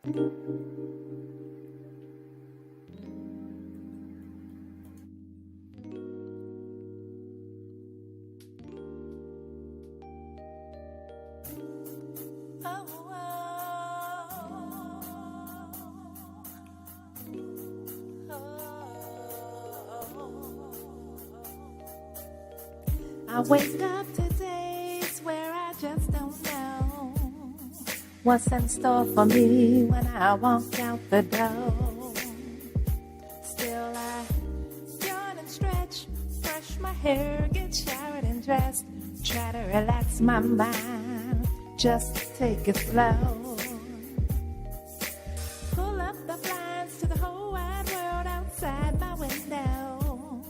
I wake up to days where I just don't know what's in store for me when I walk out the door. Still I yawn and stretch, brush my hair, get showered and dressed, try to relax my mind, just take it slow. Pull up the blinds to the whole wide world outside my window.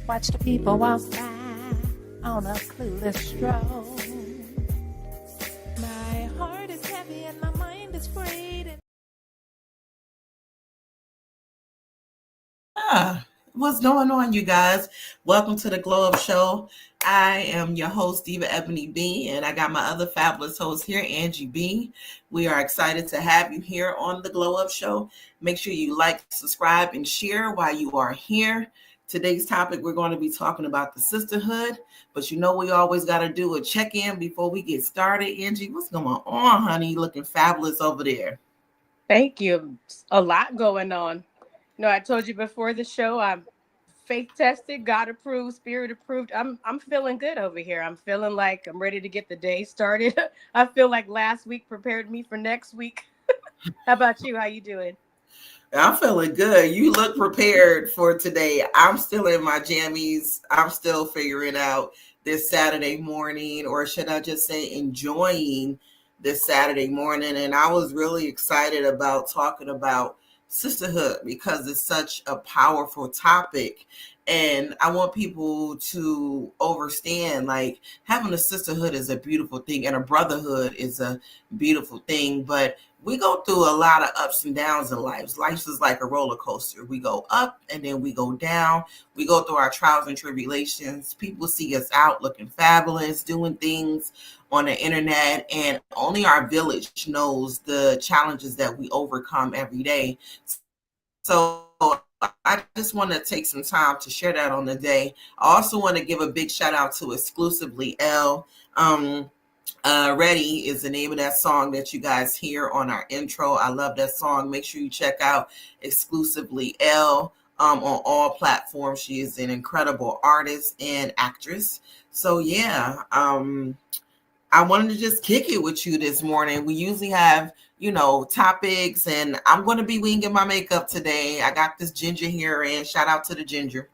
Watch the people walk by on a clueless stroll. My heart is heavy and my mind is frayed. What's going on, you guys? Welcome to the Glow Up Show. I am your host, Diva Ebony B, and I got my other fabulous host here, Angie B. We are excited to have you here on the Glow Up Show. Make sure you like, subscribe, and share while you are here. Today's topic, we're going to be talking about the sisterhood, but you know we always got to do a check-in before we get started. Angie, what's going on, honey? You looking fabulous over there. Thank you. A lot going on. You know, I told you before the show, I'm faith tested, God approved, spirit approved. I'm feeling good over here. I'm feeling like I'm ready to get the day started. I feel like last week prepared me for next week. How about you? How you doing? I'm feeling good. You look prepared for today. I'm still in my jammies. I'm still figuring out this Saturday morning, or should I just say enjoying this Saturday morning. And I was really excited about talking about sisterhood because it's such a powerful topic. And I want people to understand, like, having a sisterhood is a beautiful thing and a brotherhood is a beautiful thing. But we go through a lot of ups and downs in life. Life is like a roller coaster. We go up and then we go down. We go through our trials and tribulations. People see us out looking fabulous, doing things on the internet, and only our village knows the challenges that we overcome every day. So I just want to take some time to share that on the day. I also want to give a big shout out to Exclusively L. Ready is the name of that song that you guys hear on our intro. I love that song. Make sure you check out Exclusively L on all platforms. She is an incredible artist and actress. So yeah, I wanted to just kick it with you this morning. We usually have, topics, and I'm going to be winging my makeup today. I got this ginger hair in. Shout out to the ginger.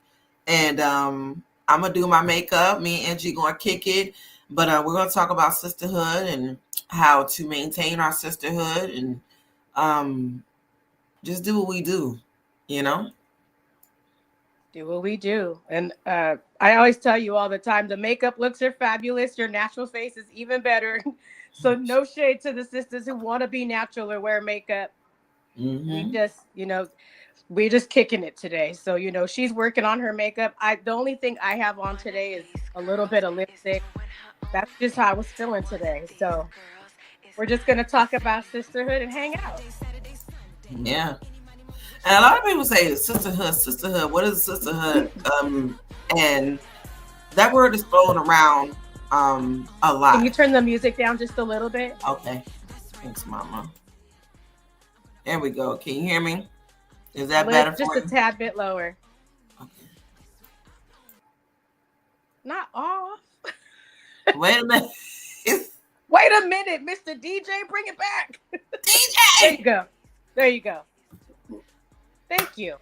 And I'm going to do my makeup. Me and Angie going to kick it. But we're going to talk about sisterhood and how to maintain our sisterhood and just do what we do, Do what we do. And I always tell you all the time, the makeup looks are fabulous. Your natural face is even better. So no shade to the sisters who want to be natural or wear makeup. Mm-hmm. We're just kicking it today. So, she's working on her makeup. The only thing I have on today is a little bit of lipstick. That's just how I was feeling today. So we're just going to talk about sisterhood and hang out. Yeah. And a lot of people say sisterhood. What is sisterhood? And that word is thrown around a lot. Can you turn the music down just a little bit? Okay. Thanks, Mama. There we go. Can you hear me? Is that better for you? Just a tad bit lower. Okay. Not off. Wait a minute. Wait a minute, Mr. DJ, bring it back. DJ! There you go. Thank you.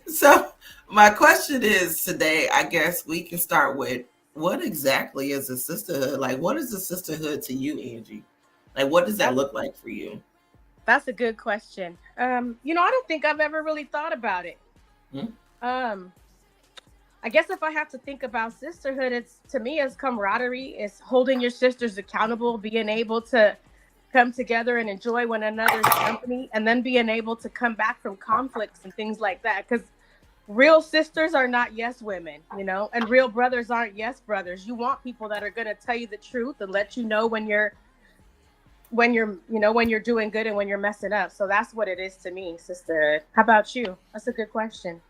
So my question is today, I guess we can start with, what exactly is a sisterhood? Like, what is a sisterhood to you, Angie? Like, what does that look like for you? That's a good question. I don't think I've ever really thought about it. I guess if I have to think about sisterhood, to me, it's camaraderie. It's holding your sisters accountable, being able to come together and enjoy one another's company, and then being able to come back from conflicts and things like that. Because real sisters are not yes women, and real brothers aren't yes brothers. You want people that are going to tell you the truth and let you know when you're when you're, when you're doing good and when you're messing up. So that's what it is to me, sisterhood. How about you? That's a good question.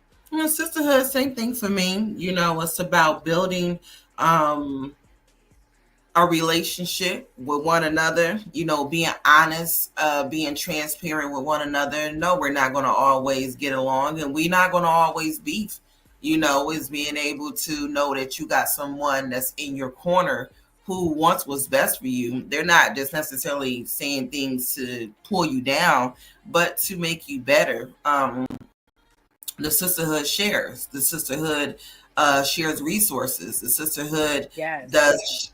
Sisterhood, same thing for me. It's about building a relationship with one another, being honest, being transparent with one another. No, we're not going to always get along, and we're not going to always beef. Is being able to know that you got someone that's in your corner who wants what's best for you. They're not just necessarily saying things to pull you down, but to make you better. The sisterhood shares. The sisterhood shares resources. The sisterhood Yes. does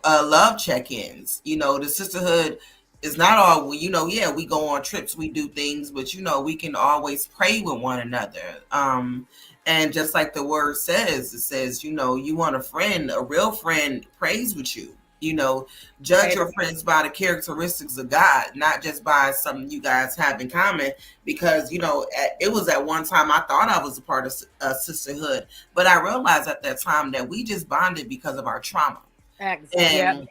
love check-ins. The sisterhood is not all, yeah, we go on trips, we do things, but we can always pray with one another. And just like the word says, it says, you want a friend, a real friend prays with you. Judge your friends by the characteristics of God, not just by something you guys have in common. Because, it was at one time I thought I was a part of sisterhood, but I realized at that time that we just bonded because of our trauma. Exactly. And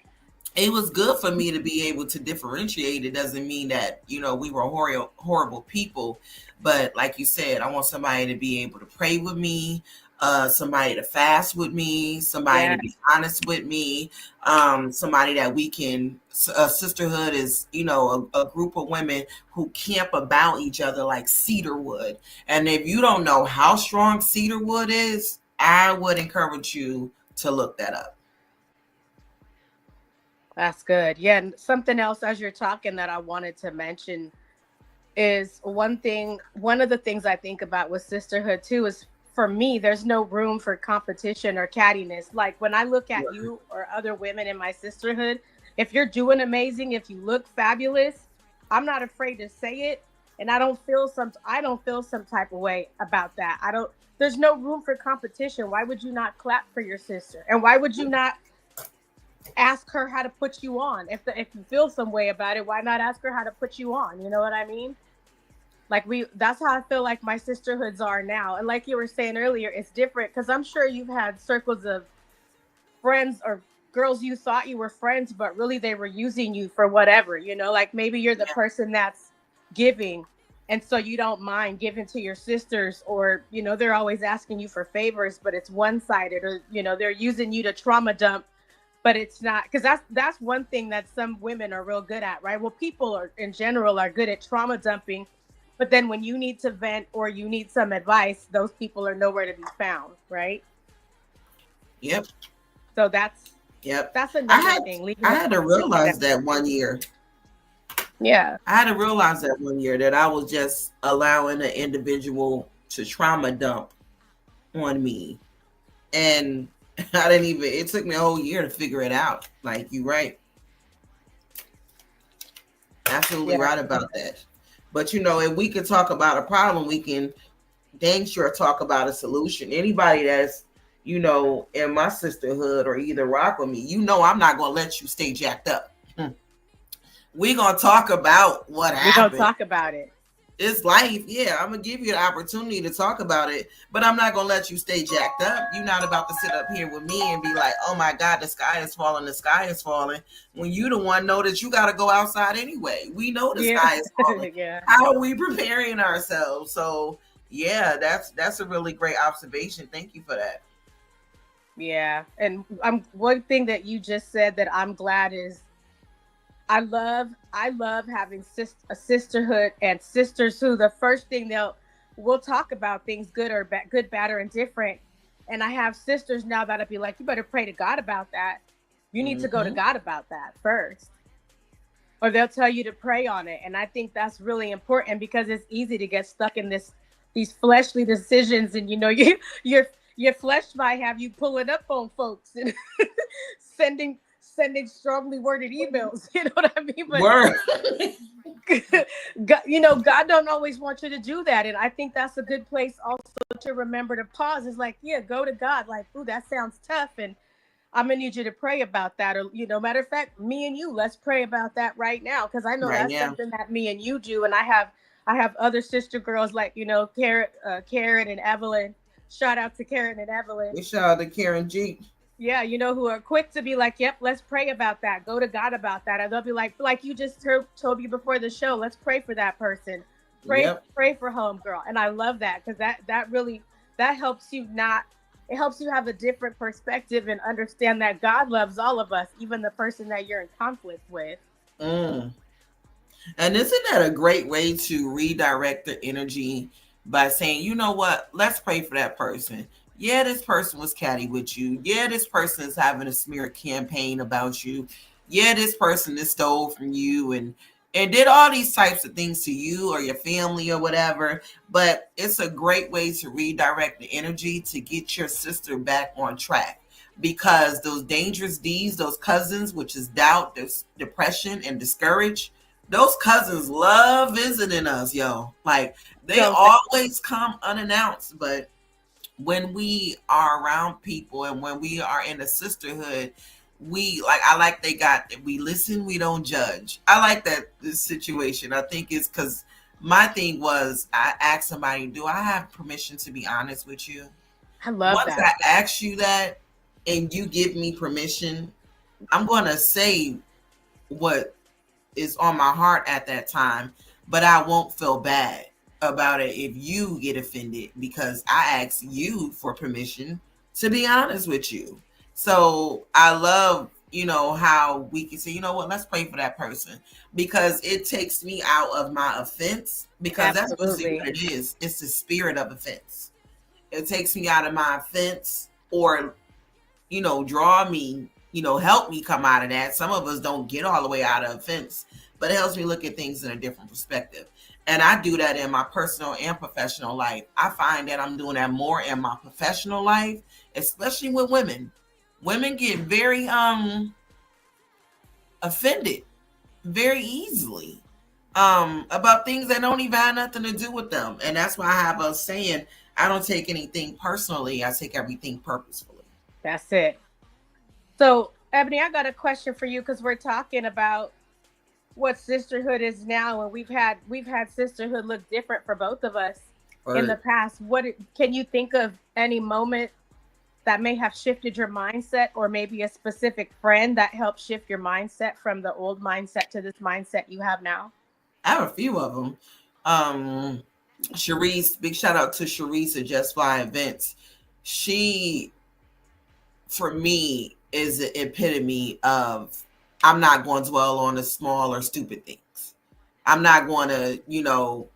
it was good for me to be able to differentiate. It doesn't mean that, we were horrible people. But like you said, I want somebody to be able to pray with me, somebody to fast with me, somebody to be honest with me, somebody that we can, sisterhood is, a group of women who camp about each other like cedar wood. And if you don't know how strong cedar wood is, I would encourage you to look that up. That's good. Yeah. And something else as you're talking that I wanted to mention is one of the things I think about with sisterhood too is, for me, there's no room for competition or cattiness. Like when I look at you or other women in my sisterhood, if you're doing amazing, if you look fabulous, I'm not afraid to say it. And I don't feel some type of way about that. There's no room for competition. Why would you not clap for your sister? And why would you not ask her how to put you on? If you feel some way about it, why not ask her how to put you on? You know what I mean? Like that's how I feel like my sisterhoods are now. And like you were saying earlier, it's different because I'm sure you've had circles of friends or girls you thought you were friends, but really they were using you for whatever, like maybe you're the person that's giving. And so you don't mind giving to your sisters, or, they're always asking you for favors, but it's one-sided, or, they're using you to trauma dump. But it's not, because that's one thing that some women are real good at, right? Well, people are in general are good at trauma dumping, but then when you need to vent or you need some advice, those people are nowhere to be found, right? Yep. So that's another thing. I had to realize that one year. Yeah. I had to realize that one year that I was just allowing an individual to trauma dump on me. And it took me a whole year to figure it out. Like, you're right. Absolutely right about that. But, if we could talk about a problem, we can dang sure talk about a solution. Anybody that's, in my sisterhood or either rock with me, I'm not going to let you stay jacked up. We're going to talk about what happened. We're going to talk about it. It's life. Yeah, I'm going to give you the opportunity to talk about it, but I'm not going to let you stay jacked up. You're not about to sit up here with me and be like, oh my God, the sky is falling, when you the one know that you got to go outside anyway. We know the sky is falling. How are we preparing ourselves? So yeah, that's a really great observation. Thank you for that. Yeah. And one thing that you just said that I'm glad is, I love having a sisterhood and sisters who the first thing we'll talk about things good, bad, or indifferent. And I have sisters now that'll be like, you better pray to God about that. You need to go to God about that first. Or they'll tell you to pray on it. And I think that's really important because it's easy to get stuck in these fleshly decisions. And, your flesh might have you pulling up on folks and sending strongly worded emails, you know what I mean? But God don't always want you to do that. And I think that's a good place also to remember to pause. It's like, go to God. Like, ooh, that sounds tough. And I'm going to need you to pray about that. Or, matter of fact, me and you, let's pray about that right now. Cause I know that's something that me and you do. And I have other sister girls like, Karen and Evelyn. Shout out to Karen and Evelyn. We shout out to Karen G. Yeah, who are quick to be like, yep, let's pray about that. Go to God about that. And they'll be like you just told me before the show, let's pray for that person. Yep. Pray for homegirl. And I love that because that really that helps you not it helps you have a different perspective and understand that God loves all of us, even the person that you're in conflict with. Mm. And isn't that a great way to redirect the energy by saying, you know what, let's pray for that person. Yeah, this person was catty with you. Yeah, this person is having a smear campaign about you. Yeah, this person is stole from you and did all these types of things to you or your family or whatever. But it's a great way to redirect the energy to get your sister back on track. Because those dangerous deeds, those cousins, which is doubt, depression, and discourage, those cousins love visiting us, yo. Like they Don't they? always come unannounced, but when we are around people and when we are in a sisterhood, I like they got that we listen, we don't judge. I like that this situation. I think it's because my thing was I asked somebody, do I have permission to be honest with you? I love Once that. I ask you that and you give me permission, I'm gonna say what is on my heart at that time, but I won't feel bad about it if you get offended because I asked you for permission to be honest with you. So I love, how we can say, you know what, let's pray for that person because it takes me out of my offense because that's usually Absolutely. what it is. It's the spirit of offense. It takes me out of my offense or draw me, help me come out of that. Some of us don't get all the way out of offense, but it helps me look at things in a different perspective. And I do that in my personal and professional life. I find that I'm doing that more in my professional life, especially with women. Women get very offended very easily about things that don't even have nothing to do with them. And that's why I have a saying, I don't take anything personally, I take everything purposefully. That's it. So, Ebony, I got a question for you because we're talking about what sisterhood is now, and we've had sisterhood look different for both of us in the Or past. Can you think of any moment that may have shifted your mindset, or maybe a specific friend that helped shift your mindset from the old mindset to this mindset you have now? I have a few of them. Um, Sharice, big shout out to Sharice at Just Fly Events. She, for me, is the epitome of I'm not going to dwell on the small or stupid things. I'm not going to, no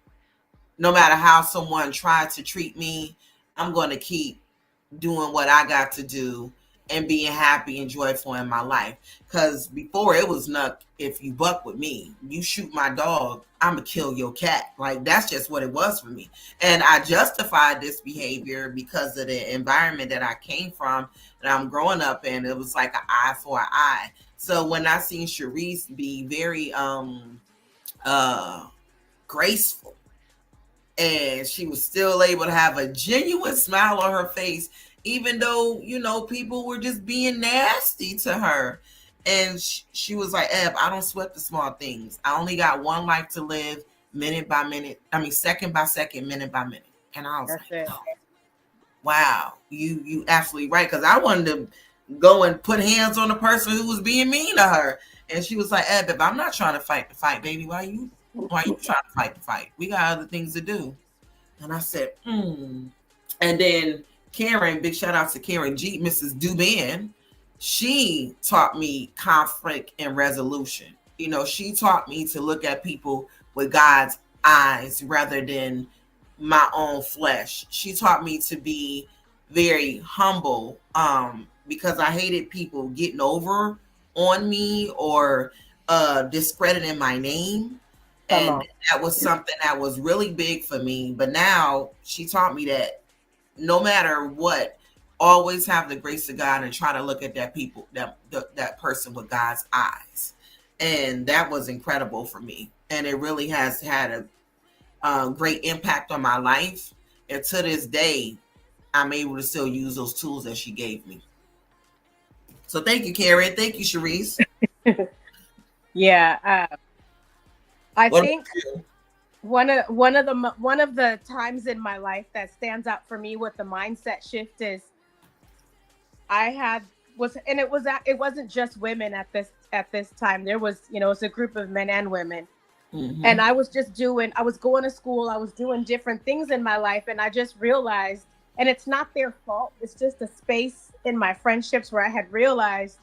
matter how someone tried to treat me, I'm going to keep doing what I got to do and being happy and joyful in my life. Because before it was not, if you buck with me, you shoot my dog, I'm going to kill your cat. Like that's just what it was for me. And I justified this behavior because of the environment that I came from and I'm growing up in. It was like an eye for an eye. So when I seen Sharice be very uh graceful and she was still able to have a genuine smile on her face even though people were just being nasty to her, and she was like, Eb, I don't sweat the small things. I only got one life to live, minute by minute, second by second, minute by minute. And I was That's like, it. oh, wow, you absolutely right, because I wanted to go and put hands on the person who was being mean to her. And she was like, Eb, I'm not trying to fight the fight, baby. Why you trying to fight the fight? We got other things to do. And I said, And then Karen, big shout out to Karen G, Mrs. Dubin. She taught me conflict and resolution. She taught me to look at people with God's eyes rather than my own flesh. She taught me to be very humble because I hated people getting over on me or discrediting my name. Come And on. that was something that was really big for me. But now she taught me that no matter what, always have the grace of God and try to look at that person with God's eyes. And that was incredible for me. And it really has had a great impact on my life. And to this day, I'm able to still use those tools that she gave me. So thank you, Karen. Thank you, Sharice. Yeah, I What think about you? one of the times in my life that stands out for me with the mindset shift is I had it wasn't just women at this time. There was, you know, it's a group of men and women. Mm-hmm. And I was going to school, I was doing different things in my life, and I just realized, and it's not their fault, it's just a space in my friendships where I had realized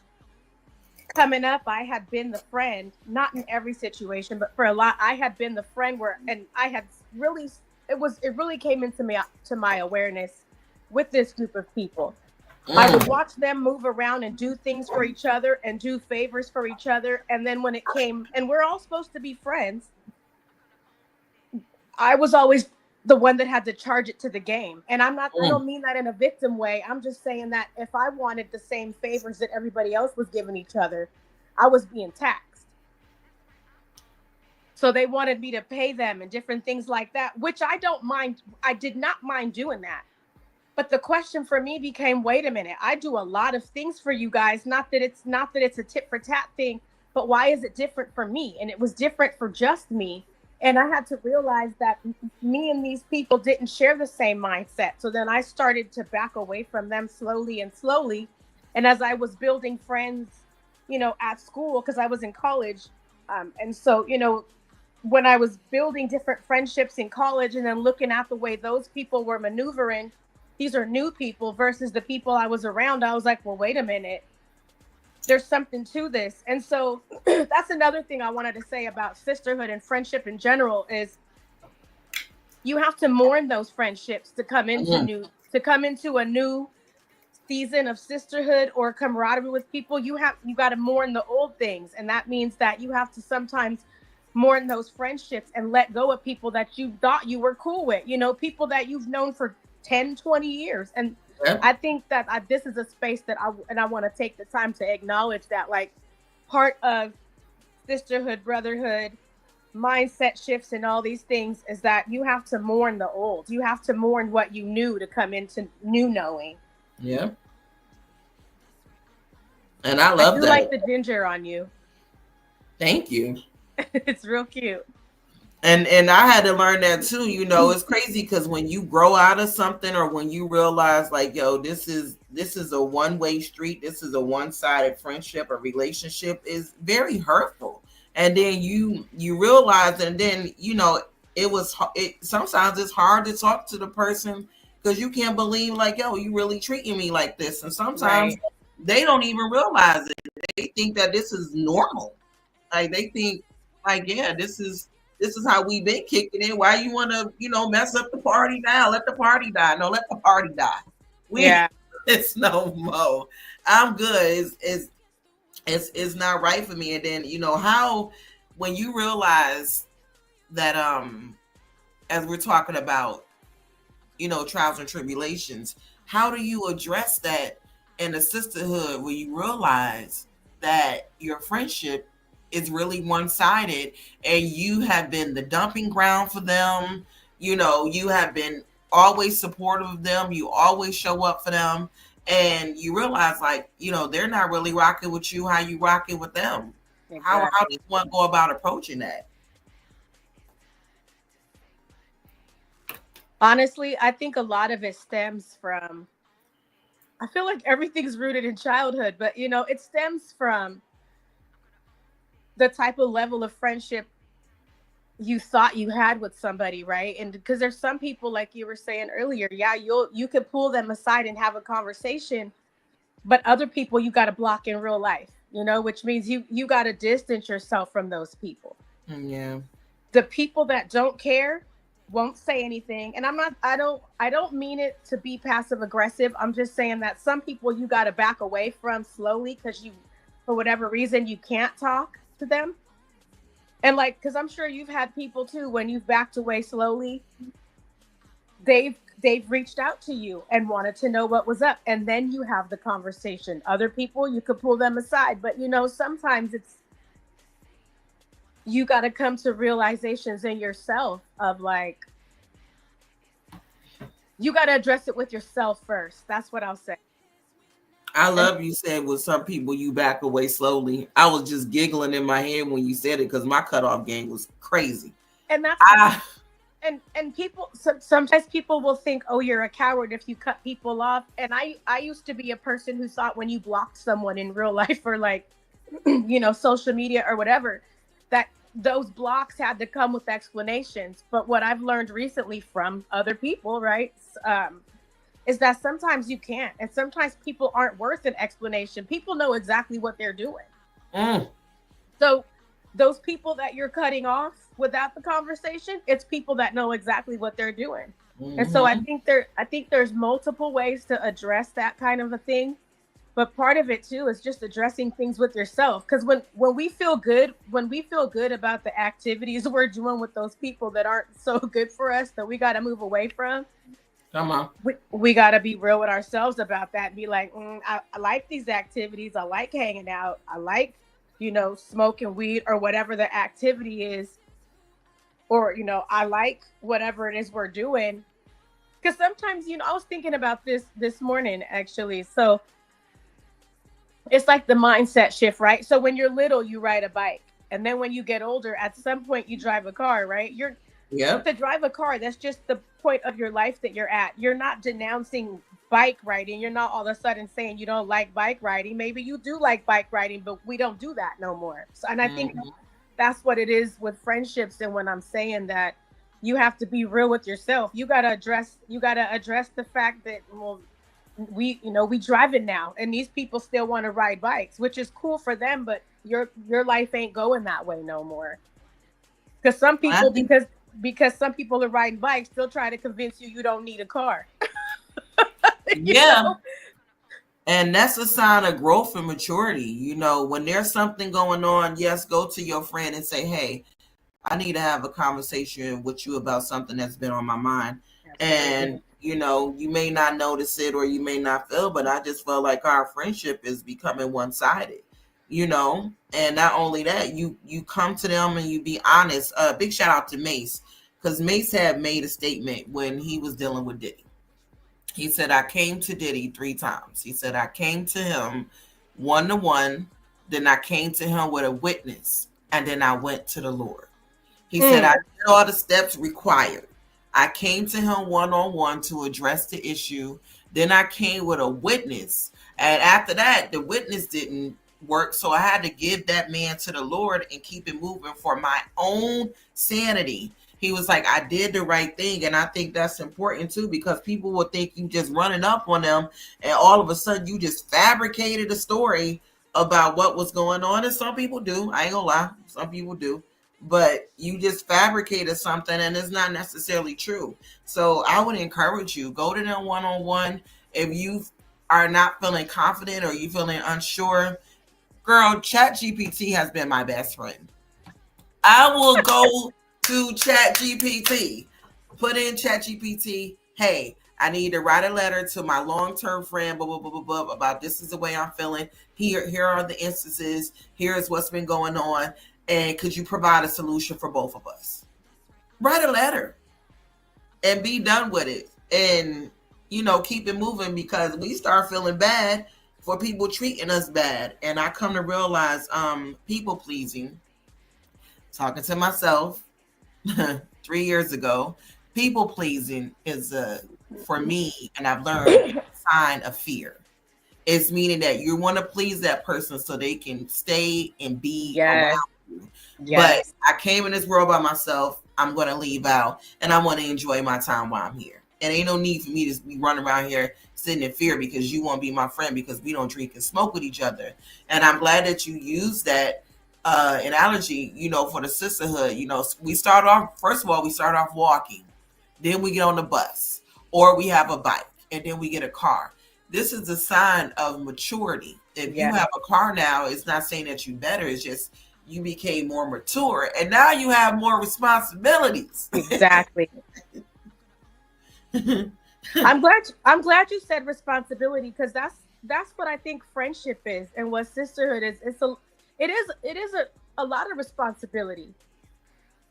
coming up, I had been the friend, not in every situation, but for a lot, I had been the friend where, and I had really, it really came into me, to my awareness with this group of people. I would Mm. watch them move around and do things for each other and do favors for each other. And then when it came, and we're all supposed to be friends, I was always the one that had to charge it to the game. And I Mm. don't mean that in a victim way. I'm just saying that if I wanted the same favors that everybody else was giving each other, I was being taxed. So they wanted me to pay them and different things like that, which I don't mind. I did not mind doing that. But the question for me became, wait a minute, I do a lot of things for you guys. Not that it's a tit for tat thing, but why is it different for me? And it was different for just me. And I had to realize that me and these people didn't share the same mindset. So then I started to back away from them slowly and slowly. And as I was building friends, you know, at school, because I was in college. And so, you know, when I was building different friendships in college and then looking at the way those people were maneuvering, these are new people versus the people I was around, I was like, well, wait a minute. There's something to this. And so that's another thing I wanted to say about sisterhood and friendship in general is you have to mourn those friendships Mm. to come into a new season of sisterhood or camaraderie with people. You got to mourn the old things, and that means that you have to sometimes mourn those friendships and let go of people that you thought you were cool with, you know, people that you've known for 10, 20 years. And Yep. I think that this is a space that I want to take the time to acknowledge that, like, part of sisterhood, brotherhood, mindset shifts and all these things is that you have to mourn the old. You have to mourn what you knew to come into new knowing. Yeah. And I I love do like that. the ginger on you. Thank you. It's real cute. And I had to learn that too. You know, it's crazy because when you grow out of something or when you realize like, yo, this is a one-way street, this is a one-sided friendship or relationship is very hurtful. And then you realize, and then you know, it sometimes it's hard to talk to the person because you can't believe like, yo, you really treating me like this. And sometimes Right. they don't even realize it. They think that this is normal. Like they think, like, yeah, this is how we been kicking it. Why you want to, you know, mess up the party now? Let the party die. No, let the party die. We, Yeah. it's no mo. I'm good. It's not right for me. And then you know how when you realize that as we're talking about, you know, trials and tribulations, how do you address that in a sisterhood where you realize that your friendship is really one-sided and you have been the dumping ground for them, you know, you have been always supportive of them, you always show up for them, and you realize like, you know, they're not really rocking with you how you rocking with them. How does Exactly. one go about approaching that? Honestly, I think a lot of it stems from, I feel like everything's rooted in childhood, but you know, it stems from the type of level of friendship you thought you had with somebody, right? And because there's some people, like you were saying earlier, yeah, you could pull them aside and have a conversation, but other people you got to block in real life, you know, which means you got to distance yourself from those people. Yeah. The people that don't care won't say anything. And I don't mean it to be passive aggressive. I'm just saying that some people you got to back away from slowly because you, for whatever reason, you can't talk to them. And like, because I'm sure you've had people too, when you've backed away slowly, they've reached out to you and wanted to know what was up, and then you have the conversation. Other people you could pull them aside, but you know, sometimes it's, you got to come to realizations in yourself of like, you got to address it with yourself first. That's what I'll say. I And love you said with some people you back away slowly. I was just giggling in my head when you said it because my cutoff game was crazy. and that's the I and people, sometimes people will think, oh, you're a coward if you cut people off. And I used to be a person who thought when you blocked someone in real life or like social media or whatever, that those blocks had to come with explanations. But what I've learned recently from other people, right, is that sometimes you can't, and sometimes people aren't worth an explanation. People know exactly what they're doing. So those people that you're cutting off without the conversation, it's people that know exactly what they're doing. And so I think there's multiple ways to address that kind of a thing. But part of it too is just addressing things with yourself. Because when we feel good about the activities we're doing with those people that aren't so good for us, that we got to move away from. Come on. We got to be real with ourselves about that and be like, I like these activities. I like hanging out. I like, smoking weed or whatever the activity is. Or, I like whatever it is we're doing. Because sometimes, I was thinking about this morning, actually. So it's like the mindset shift, right? So when you're little, you ride a bike. And then when you get older, at some point you drive a car, right? To drive a car, that's just the point of your life that you're at. You're not denouncing bike riding. You're not all of a sudden saying you don't like bike riding. Maybe you do like bike riding, but we don't do that no more. So, and I think that's what it is with friendships. And when I'm saying that, you have to be real with yourself. You got to address the fact that, well, we driving now, and these people still want to ride bikes, which is cool for them, but your life ain't going that way no more. Because some people, because some people are riding bikes, still try to convince you don't need a car. Yeah. And that's a sign of growth and maturity. When there's something going on, yes, go to your friend and say, hey, I need to have a conversation with you about something that's been on my mind. And you may not notice it or you may not feel, but I just feel like our friendship is becoming one-sided, and not only that, you come to them and you be honest. Big shout out to Mace, because Mace had made a statement when he was dealing with Diddy. He said, I came to Diddy 3 times. He said, I came to him one-to-one, then I came to him with a witness, and then I went to the Lord. He said, I did all the steps required. I came to him one-on-one to address the issue. Then I came with a witness. And after that, the witness didn't work. So I had to give that man to the Lord and keep it moving for my own sanity. He was like, I did the right thing. And I think that's important too, because people will think you just running up on them and all of a sudden you just fabricated a story about what was going on. And some people do. I ain't gonna lie. Some people do. But you just fabricated something and it's not necessarily true. So I would encourage you, go to them one-on-one. If you are not feeling confident or you feeling unsure, girl, ChatGPT has been my best friend. I will go to ChatGPT, put in ChatGPT, hey, I need to write a letter to my long-term friend, blah, blah, blah, blah, blah, about this is the way I'm feeling. Here are the instances. Here's what's been going on. And could you provide a solution for both of us? Write a letter and be done with it. And, keep it moving, because we start feeling bad for people treating us bad. And I come to realize people pleasing, talking to myself 3 years ago, people pleasing is for me, and I've learned, a sign of fear. It's meaning that you want to please that person so they can stay and be around. But I came in this world by myself. I'm going to leave out and I want to enjoy my time while I'm here. And ain't no need for me to be running around here sitting in fear because you won't be my friend because we don't drink and smoke with each other. And I'm glad that you use that analogy, for the sisterhood. We start off walking, then we get on the bus, or we have a bike, and then we get a car. This is a sign of maturity. If you have a car now, it's not saying that you better, it's just you became more mature and now you have more responsibilities. Exactly. I'm glad you said responsibility, because that's what I think friendship is and what sisterhood is. It is a lot of responsibility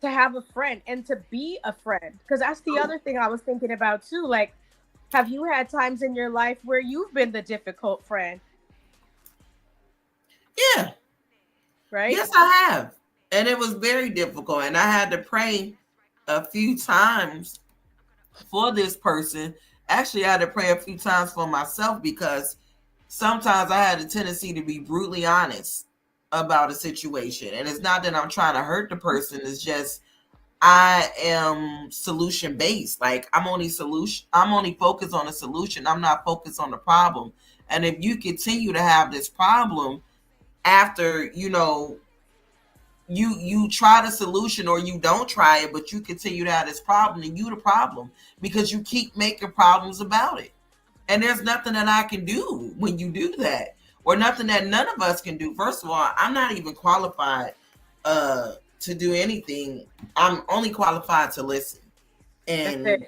to have a friend and to be a friend, because that's the other thing I was thinking about too. Like, have you had times in your life where you've been the difficult friend? Yeah. Right? Yes, I have. And it was very difficult. And I had to pray a few times for this person. Actually, I had to pray a few times for myself because sometimes I had a tendency to be brutally honest about a situation. And it's not that I'm trying to hurt the person, it's just I am solution based. Like I'm only focused on the solution. I'm not focused on the problem. And if you continue to have this problem after, you try the solution or you don't try it, but you continue to have this problem, and you the problem because you keep making problems about it. And there's nothing that I can do when you do that, or nothing that none of us can do. First of all, I'm not even qualified to do anything. I'm only qualified to listen and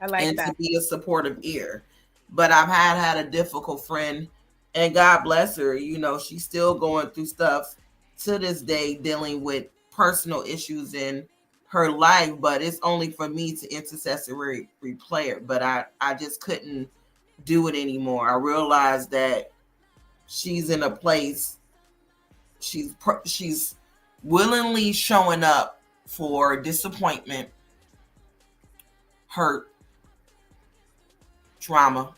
I like and that. to be a supportive ear. But I've had a difficult friend, and God bless her. She's still going through stuff to this day, dealing with personal issues in her life. But it's only for me to intercessory replay it. But I just couldn't do it anymore. I realized that she's in a place. She's willingly showing up for disappointment, hurt, trauma,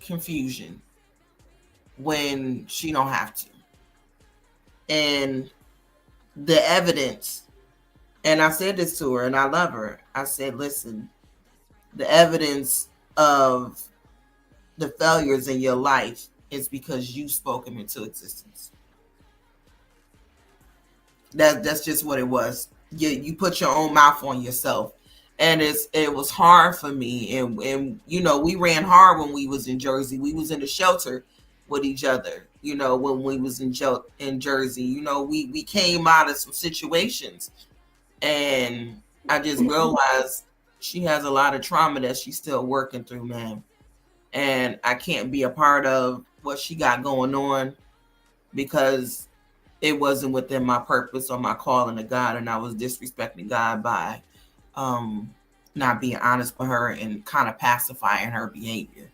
confusion when she don't have to. And the evidence, and I said this to her, and I love her. I said, listen, the evidence of the failures in your life is because you spoke them into existence. That's just what it was. You put your own mouth on yourself. And it was hard for me. And we ran hard when we was in Jersey. We was in the shelter with each other, when we was in Jersey. We came out of some situations. And I just realized she has a lot of trauma that she's still working through, man. And I can't be a part of what she got going on because it wasn't within my purpose or my calling to God. And I was disrespecting God by not being honest with her and kind of pacifying her behavior,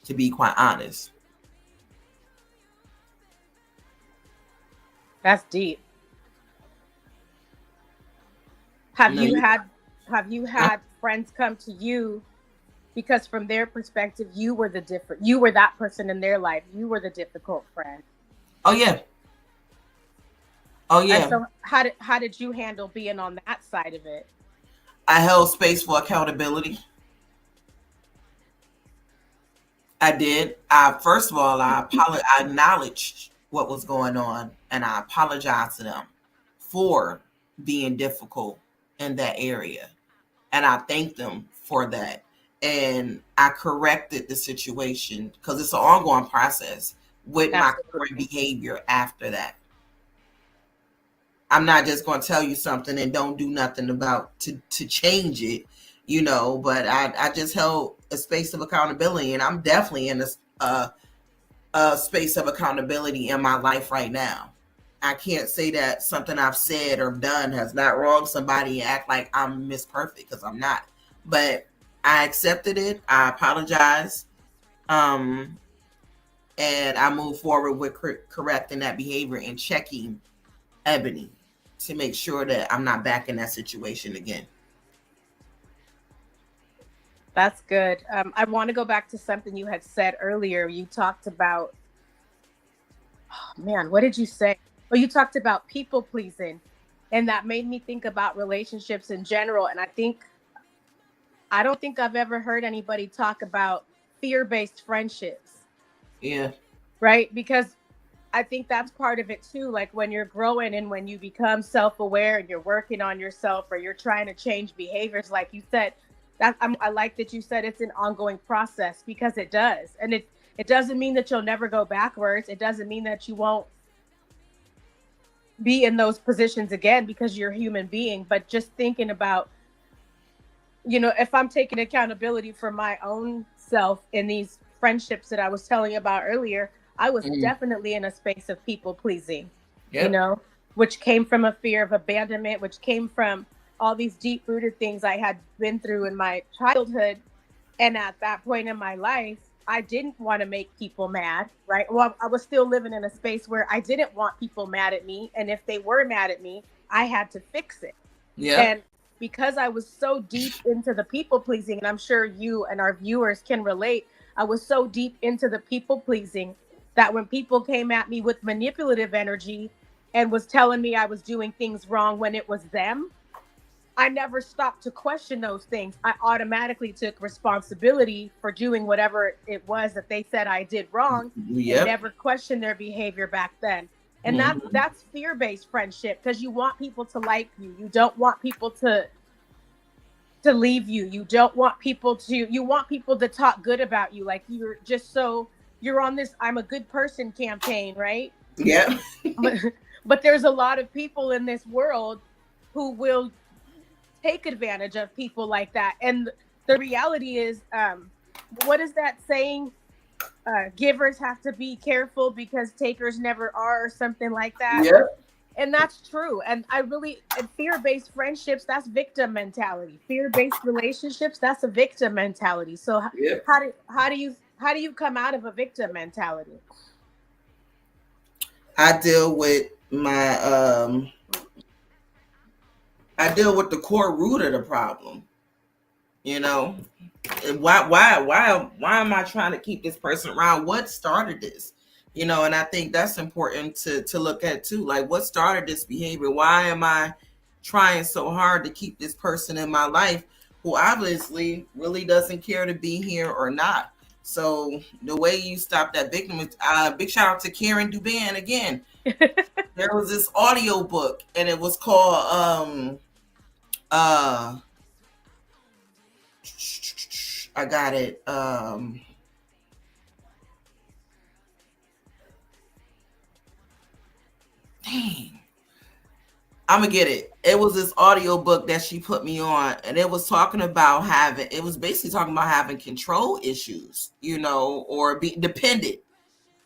to be quite honest. That's deep. Have you had friends come to you because from their perspective you were that person in their life, you were the difficult friend? Oh yeah. And so how did you handle being on that side of it? I held space for accountability. I did. First of all, I acknowledged what was going on, and I apologized to them for being difficult in that area. And I thanked them for that. And I corrected the situation because it's an ongoing process with my current behavior after that. I'm not just going to tell you something and don't do nothing about to change it, but I just held a space of accountability, and I'm definitely in a space of accountability in my life right now. I can't say that something I've said or done has not wronged somebody and act like I'm Miss Perfect, because I'm not. But I accepted it. I apologized. And I moved forward with correcting that behavior and checking Ebony to make sure that I'm not back in that situation again. That's good. I want to go back to something you had said earlier. You talked about, what did you say? Well, you talked about people pleasing, and that made me think about relationships in general. And I don't think I've ever heard anybody talk about fear-based friendships. Yeah. Right? Because I think that's part of it too. Like when you're growing and when you become self-aware and you're working on yourself or you're trying to change behaviors, like you said, I like that you said it's an ongoing process, because it does. And it doesn't mean that you'll never go backwards. It doesn't mean that you won't be in those positions again because you're a human being. But just thinking about, if I'm taking accountability for my own self in these friendships that I was telling you about earlier, I was definitely in a space of people pleasing, which came from a fear of abandonment, which came from all these deep rooted things I had been through in my childhood. And at that point in my life, I didn't want to make people mad, right? Well, I was still living in a space where I didn't want people mad at me. And if they were mad at me, I had to fix it. Yeah. because I was so deep into the people pleasing, and I'm sure you and our viewers can relate. I was so deep into the people pleasing that when people came at me with manipulative energy and was telling me I was doing things wrong when it was them, I never stopped to question those things. I automatically took responsibility for doing whatever it was that they said I did wrong, and Yep. never questioned their behavior back then. And Mhm. that's fear-based friendship, because you want people to like you. You don't want people to leave you. You want people to talk good about you. Like you're on this I'm a good person campaign, right? Yep. But but there's a lot of people in this world who will take advantage of people like that. And the reality is, what is that saying? Givers have to be careful because takers never are, or something like that. Yep. And that's true. And fear-based friendships, that's victim mentality. Fear-based relationships, that's a victim mentality. So Yep. how do you come out of a victim mentality? I deal with my I deal with the core root of the problem. You know, why am I trying to keep this person around? What started this? You know, and I think that's important to look at too. Like, what started this behavior? Why am I trying so hard to keep this person in my life who obviously really doesn't care to be here or not? So the way you stop that victim is big shout out to Karen Duban again. There was this audio book and it was called I got it. Dang. I'm gonna get it. It was this audio book that she put me on, and it was talking about it was basically talking about having control issues, you know, or be dependent.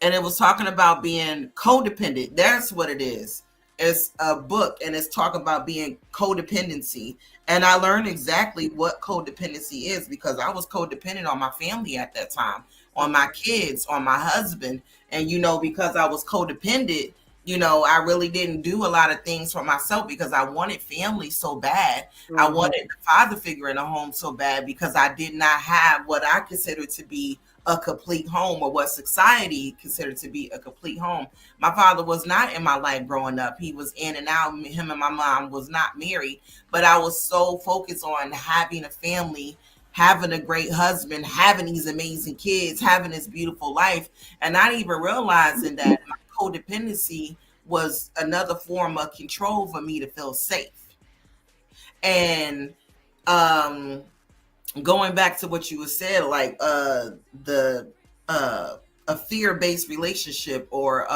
And it was talking about being codependent. That's what it is. It's a book and it's talking about being codependency. And I learned exactly what codependency is because I was codependent on my family at that time, on my kids, on my husband. And, you know, because I was codependent, you know, I really didn't do a lot of things for myself because I wanted family so bad. I Mm-hmm. wanted the father figure in a home so bad because I did not have what I considered to be a complete home, or what society considered to be a complete home. My father was not in my life growing up. He was in and out. Him and my mom was not married, but I was so focused on having a family, having a great husband, having these amazing kids, having this beautiful life, and not even realizing that my codependency was another form of control for me to feel safe. And going back to what you said, like the a fear-based relationship, or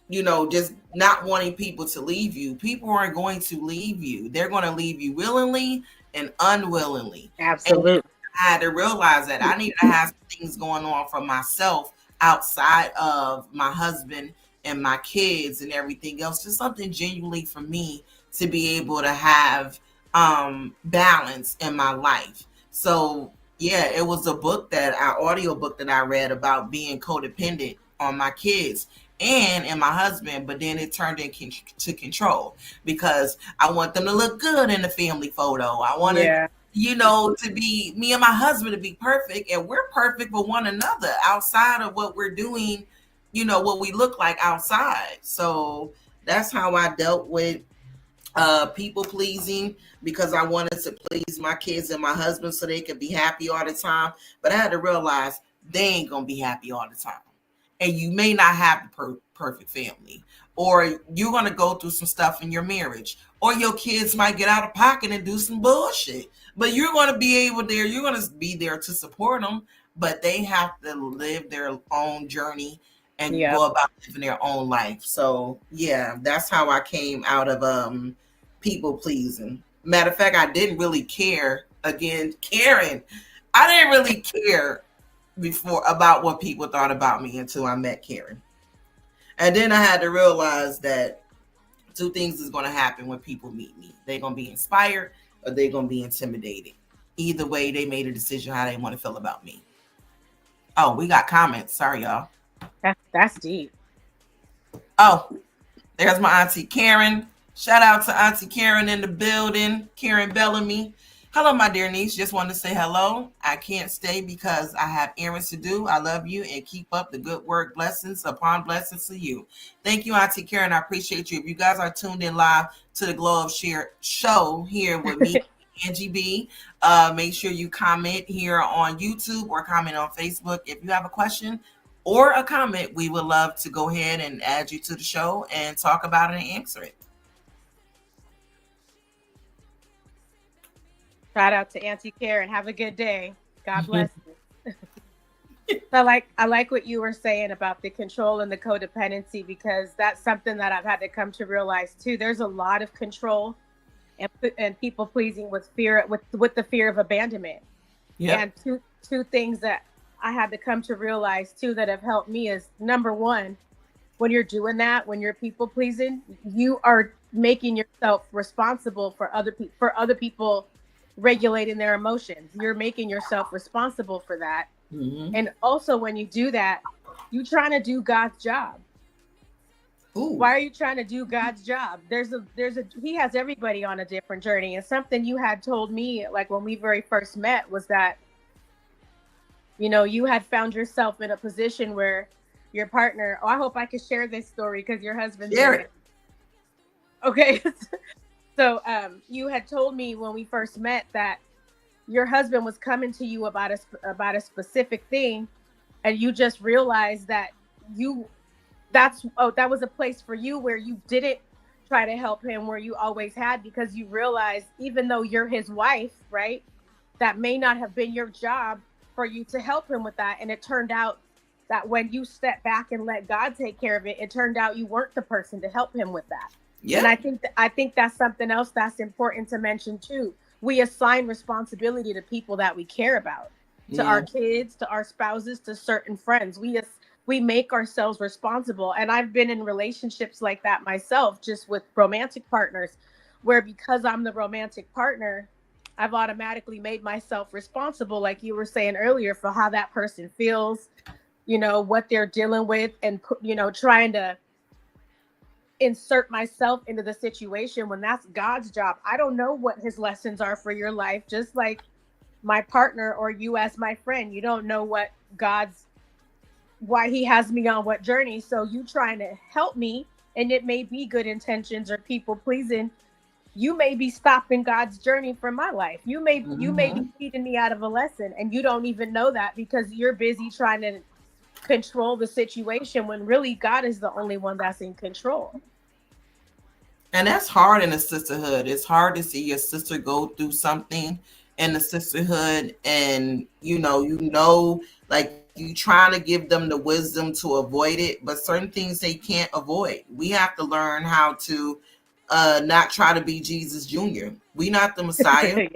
you know, just not wanting people to leave you. People aren't going to leave you. They're going to leave you willingly and unwillingly. Absolutely. And I had to realize that I need to have some things going on for myself outside of my husband and my kids and everything else. Just something genuinely for me to be able to have balance in my life. So yeah, it was a book that audio book that I read about being codependent on my kids and my husband, but then it turned into control because I want them to look good in the family photo. I want to, you know, to be me and my husband to be perfect, and we're perfect for one another outside of what we're doing, you know, what we look like outside. So that's how I dealt with people pleasing, because I wanted to please my kids and my husband so they could be happy all the time. But I had to realize they ain't gonna be happy all the time, and you may not have the perfect family, or you're going to go through some stuff in your marriage, or your kids might get out of pocket and do some bullshit, but you're going to be you're going to be there to support them, but they have to live their own journey and go about living their own life. So yeah, that's how I came out of people pleasing. Matter of fact, I didn't really care. Again, Karen, I didn't really care before about what people thought about me until I met Karen. And then I had to realize that two things is going to happen when people meet me. They're going to be inspired or they're going to be intimidated. Either way, they made a decision how they want to feel about me. Oh, we got comments. Sorry, y'all. That's deep. Oh, there's my auntie Karen. Shout out to Auntie Karen in the building, Karen Bellamy. Hello, my dear niece. Just wanted to say hello. I can't stay because I have errands to do. I love you and keep up the good work. Blessings upon blessings to you. Thank you, Auntie Karen. I appreciate you. If you guys are tuned in live to the Glow of Share show here with me, Angie B, make sure you comment here on YouTube or comment on Facebook. If you have a question or a comment, we would love to go ahead and add you to the show and talk about it and answer it. Shout out to Auntie Karen. Have a good day. God bless you. I like what you were saying about the control and the codependency, because that's something that I've had to come to realize too. There's a lot of control and people pleasing with fear, with the fear of abandonment. Yeah. And two things that I had to come to realize too that have helped me is, number one, when you're doing that, when you're people pleasing, you are making yourself responsible for other people regulating their emotions. You're making yourself responsible for that. Mm-hmm. And also, when you do that, you're trying to do God's job. Ooh. Why are you trying to do God's job? He has everybody on a different journey. And something you had told me, like when we very first met, was that, you know, you had found yourself in a position where your partner, I hope I can share this story because your husband. Share it. Okay. So you had told me when we first met that your husband was coming to you about a specific thing, and you just realized that that was a place for you where you didn't try to help him where you always had, because you realized, even though you're his wife, right, that may not have been your job for you to help him with that. And it turned out that when you stepped back and let God take care of it, it turned out you weren't the person to help him with that. Yeah. And I think that's something else that's important to mention too. We assign responsibility to people that we care about, to our kids, to our spouses, to certain friends. We make ourselves responsible. And I've been in relationships like that myself, just with romantic partners, where because I'm the romantic partner, I've automatically made myself responsible, like you were saying earlier, for how that person feels, you know, what they're dealing with, and, you know, trying to insert myself into the situation when that's God's job. I don't know what his lessons are for your life, just like my partner or you as my friend. You don't know what why he has me on what journey. So you trying to help me, and it may be good intentions or people pleasing. You may be stopping God's journey from my life. You may be feeding me out of a lesson, and you don't even know that because you're busy trying to control the situation when really God is the only one that's in control. And that's hard in a sisterhood. It's hard to see your sister go through something in the sisterhood, and you know, like, you trying to give them the wisdom to avoid it, but certain things they can't avoid. We have to learn how to not try to be Jesus Jr. We not the Messiah.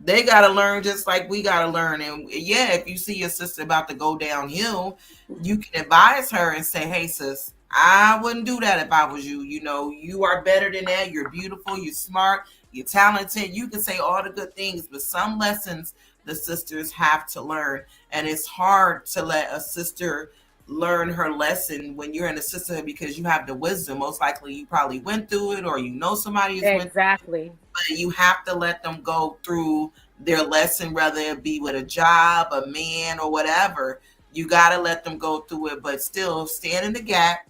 They got to learn just like we got to learn. And yeah, if you see your sister about to go downhill, you can advise her and say, hey, sis, I wouldn't do that if I was you. You know, you are better than that. You're beautiful. You're smart. You're talented. You can say all the good things, but some lessons the sisters have to learn. And it's hard to let a sister learn her lesson when you're in a sisterhood, because you have the wisdom. Most likely you probably went through it, or you know somebody who's exactly. But you have to let them go through their lesson, whether it be with a job, a man, or whatever. You got to let them go through it, but still stand in the gap,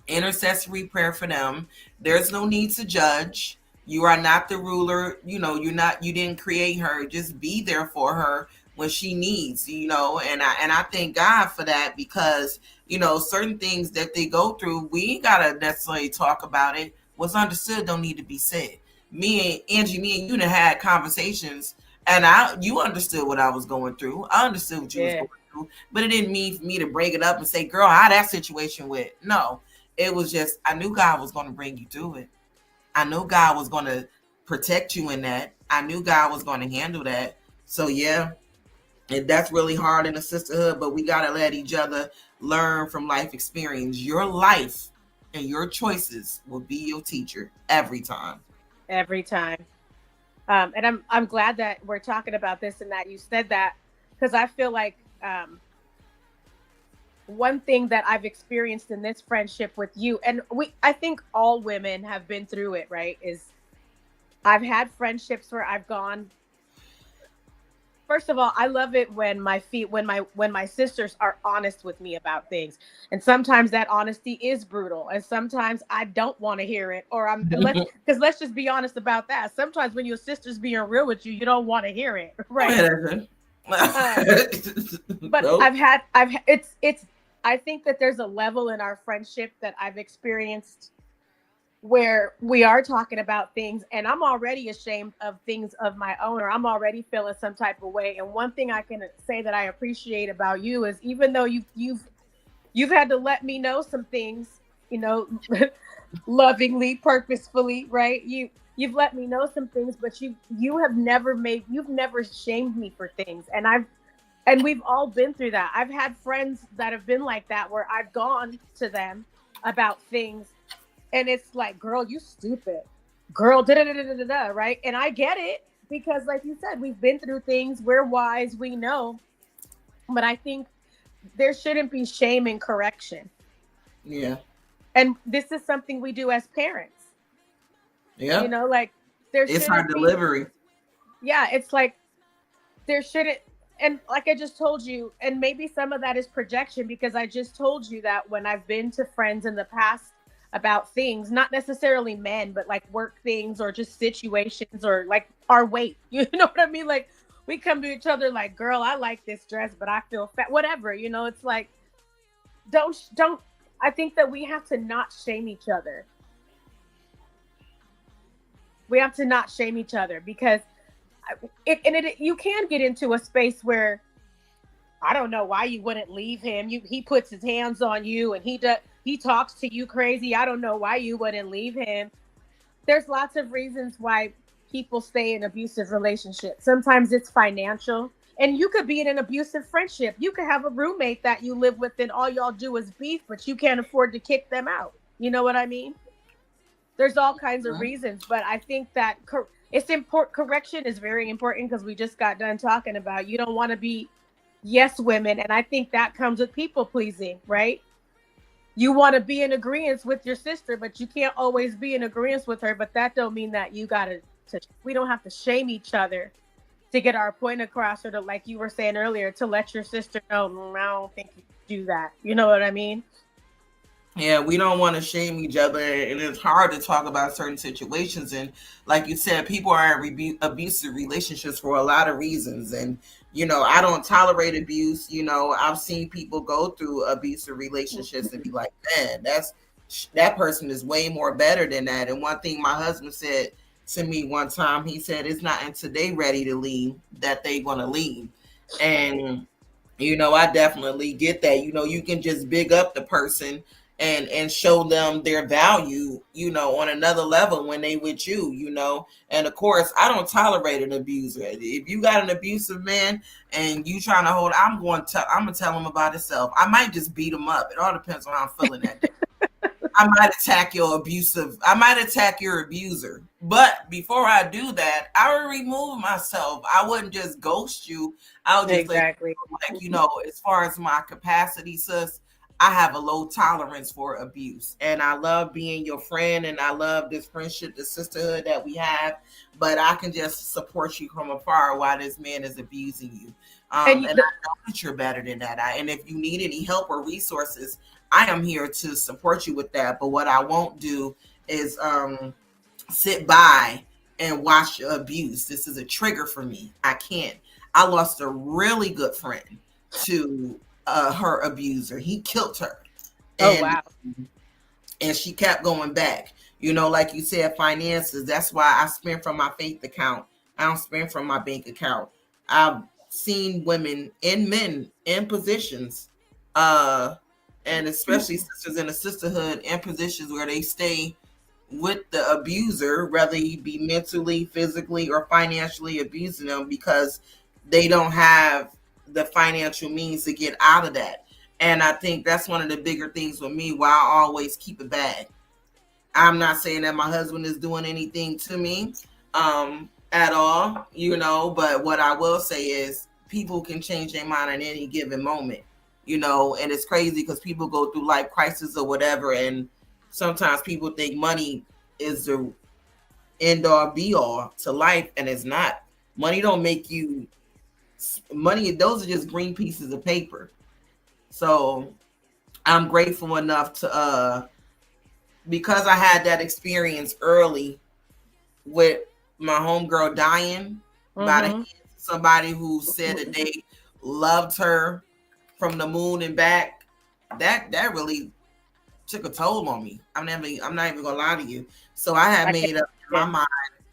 intercessory prayer for them. There's no need to judge. You are not the ruler. You know, you didn't create her. Just be there for her when she needs, you know, and I thank God for that, because, you know, certain things that they go through, we ain't gotta necessarily talk about it. What's understood don't need to be said. Me and you done had conversations, and you understood what I was going through. I understood what you was going through, but it didn't mean for me to bring it up and say, girl, how that situation went. No, it was just, I knew God was going to bring you through it. I knew God was going to protect you in that. I knew God was going to handle that. So yeah, and that's really hard in a sisterhood, but we got to let each other learn from life experience. Your life and your choices will be your teacher every time. Every time. And I'm glad that we're talking about this and that you said that, because I feel like one thing that I've experienced in this friendship with you, and I think all women have been through it, right? Is I've had friendships where I've gone. First of all, I love it when my sisters are honest with me about things. And sometimes that honesty is brutal. And sometimes I don't want to hear it. Or let's just be honest about that. Sometimes when your sister's being real with you, you don't want to hear it. Right. Um, but Nope. it's I think that there's a level in our friendship that I've experienced where we are talking about things and I'm already ashamed of things of my own, or I'm already feeling some type of way. And one thing I can say that I appreciate about you is, even though you've had to let me know some things, you know, lovingly, purposefully, right? You've let me know some things, but you've never shamed me for things. And we've all been through that. I've had friends that have been like that, where I've gone to them about things and it's like, girl, you stupid. Girl, da da da da da da, right? And I get it, because like you said, we've been through things, we're wise, we know. But I think there shouldn't be shame in correction. Yeah. And this is something we do as parents. Yeah. Like there It's our shouldn't be, delivery. yeah, it's like there shouldn't, and like I just told you, and maybe some of that is projection, because I just told you that when I've been to friends in the past about things, not necessarily men, but like work things or just situations, or like our weight, you know what I mean? Like we come to each other like, girl, I like this dress, but I feel fat, whatever, it's like, don't, I think that we have to not shame each other. We have to not shame each other, because you can get into a space where I don't know why you wouldn't leave him. He puts his hands on you and he talks to you crazy. I don't know why you wouldn't leave him. There's lots of reasons why people stay in abusive relationships. Sometimes it's financial, and you could be in an abusive friendship. You could have a roommate that you live with and all y'all do is beef, but you can't afford to kick them out. You know what I mean? There's all kinds of reasons, but I think that it's important. Correction is very important, because we just got done talking about, you don't want to be yes women, and I think that comes with people pleasing, right? You want to be in agreement with your sister, but you can't always be in agreement with her. But that don't mean that you gotta. We don't have to shame each other to get our point across, or to, like you were saying earlier, to let your sister know, I don't think you do that. You know what I mean? Yeah, we don't want to shame each other, and it's hard to talk about certain situations. And like you said, people are in abusive relationships for a lot of reasons. And I don't tolerate abuse. I've seen people go through abusive relationships and be like, man, that person is way more better than that. And one thing my husband said to me one time, he said, it's not until they ready to leave that they want to leave. And I definitely get that. You can just big up the person and show them their value, on another level when they with you. And of course, I don't tolerate an abuser. If you got an abusive man and you trying to hold, I'm gonna tell him about himself. I might just beat him up. It all depends on how I'm feeling that day. I might attack your abuser. But before I do that, I would remove myself. I wouldn't just ghost you. I would just Exactly. as far as my capacity, sis, I have a low tolerance for abuse. And I love being your friend, and I love this friendship, the sisterhood that we have. But I can just support you from afar while this man is abusing you. And I know that you're better than that. And if you need any help or resources, I am here to support you with that. But what I won't do is sit by and watch abuse. This is a trigger for me. I can't. I lost a really good friend to her abuser. He killed her. Oh, wow. And she kept going back. Like you said, finances. That's why I spend from my faith account. I don't spend from my bank account. I've seen women and men in positions, and especially sisters in a sisterhood, in positions where they stay with the abuser, whether he be mentally, physically, or financially abusing them, because they don't have the financial means to get out of that. And I think that's one of the bigger things with me, why I always keep a bag. I'm not saying that my husband is doing anything to me at all, but what I will say is people can change their mind at any given moment. you know, and it's crazy because people go through life crisis or whatever, and sometimes people think money is the end all be all to life, and it's not. Money don't make you money. Those are just green pieces of paper. So I'm grateful enough to because I had that experience early with my homegirl dying by the hands of somebody who said that they loved her from the moon and back. That really took a toll on me. I'm not even gonna lie to you. So I had made up in my mind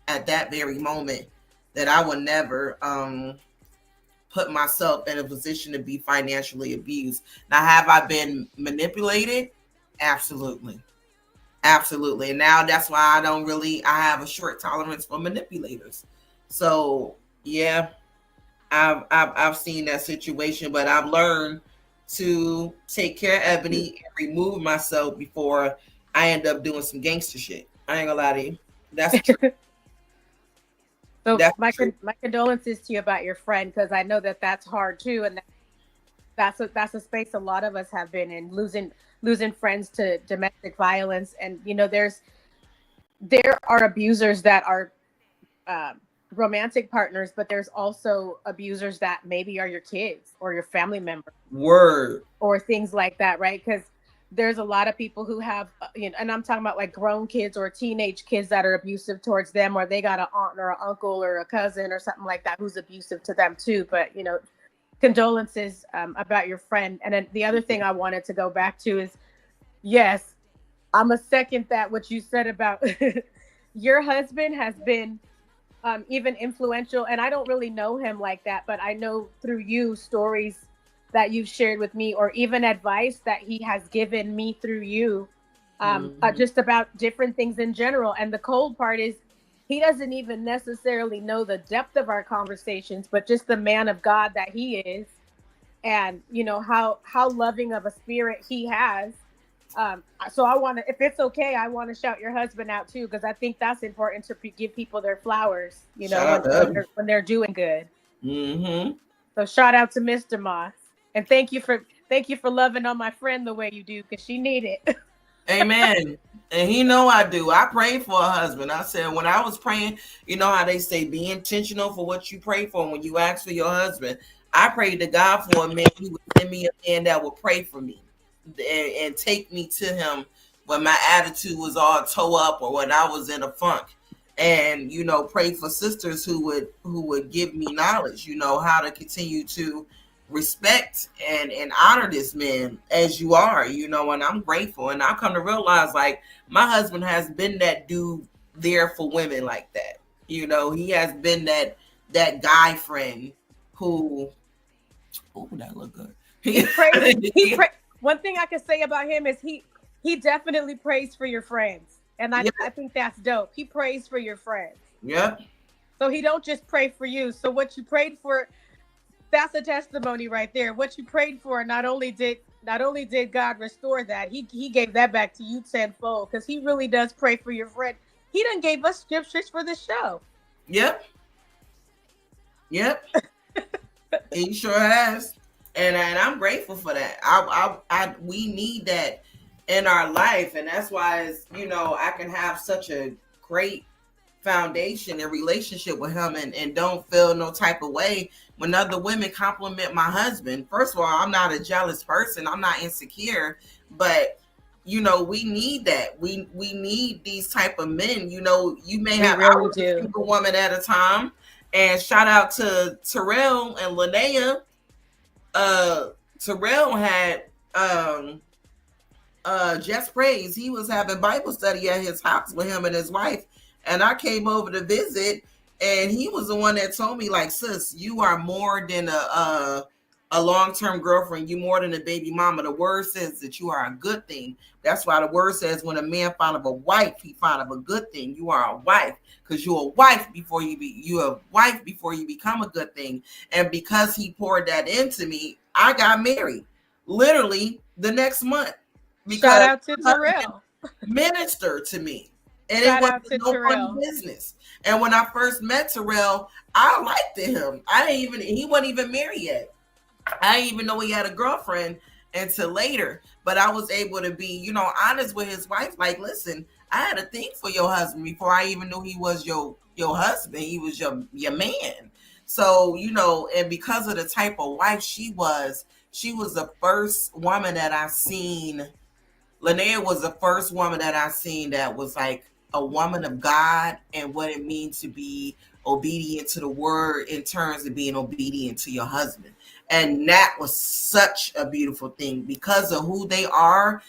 at that very moment that I would never put myself in a position to be financially abused. Now, have I been manipulated? Absolutely. Absolutely. And now that's why I have a short tolerance for manipulators. So yeah, I've seen that situation, but I've learned to take care of Ebony and remove myself before I end up doing some gangster shit. I ain't gonna lie to you. That's true. So my condolences to you about your friend, because I know that that's hard too, and that's a space a lot of us have been in, losing friends to domestic violence. And you know, there are abusers that are romantic partners, but there's also abusers that maybe are your kids or your family members, or things like that, right? Because there's a lot of people who have, you know, and I'm talking about like grown kids or teenage kids that are abusive towards them, or they got an aunt or an uncle or a cousin or something like that who's abusive to them too. But you know, condolences about your friend. And then the other thing I wanted to go back to is, yes, I'm a second that what you said about your husband has been even influential. And I don't really know him like that, but I know through you stories that you've shared with me, or even advice that he has given me through you, just about different things in general. And the cold part is he doesn't even necessarily know the depth of our conversations, but just the man of God that he is, and you know how loving of a spirit he has. So I want to, if it's okay, I want to shout your husband out too, because I think that's important to give people their flowers, you know, when they're doing good. So shout out to Mr. Moss, and thank you for loving on my friend the way you do, because she need it. Amen. And he know I do. I prayed for a husband. I said, when I was praying, you know how they say, be intentional for what you pray for. When you ask for your husband, I prayed to God for a man. He would send me a man that would pray for me and take me to him when my attitude was all toe up or when I was in a funk. And, you know, pray for sisters who would give me knowledge, you know, how to continue to respect and honor this man as you are, you know. And I'm grateful, and I come to realize, like, my husband has been that dude there for women like that, you know. He has been that guy friend who, oh, that look good. One thing I can say about him is he definitely prays for your friends, and I think that's dope. He prays for your friends. Yep. So he don't just pray for you. So what you prayed for, that's a testimony right there. What you prayed for, not only did God restore that, he gave that back to you tenfold, because he really does pray for your friend. He done gave us scriptures for the show. Yep. He sure has, and I'm grateful for that. We need that in our life, and that's why it's, you know, I can have such a great foundation and relationship with him, and don't feel no type of way when other women compliment my husband. First of all, I'm not a jealous person. I'm not insecure, but you know, we need that. We need these type of men. You know, you may have a single woman at a time. And shout out to Terrell and Linnea. Terrell had Just Praise. He was having Bible study at his house with him and his wife. And I came over to visit, and he was the one that told me, like, sis, you are more than a long-term girlfriend. You more than a baby mama. The word says that you are a good thing. That's why the word says when a man find of a wife, he find of a good thing. You are a wife, because you're a wife before you become a good thing. And because he poured that into me, I got married literally the next month. Shout out to Terrell. Minister to me. And Shout it wasn't no funny business. And when I first met Terrell, I liked him. He wasn't even married yet. I didn't even know he had a girlfriend until later. But I was able to be, honest with his wife. Like, listen, I had a thing for your husband before I even knew he was your husband. He was your man. So, and because of the type of wife she was the first woman that I seen. Linnea was the first woman that I seen that was like a woman of God and what it means to be obedient to the word in terms of being obedient to your husband. And that was such a beautiful thing because of who they are,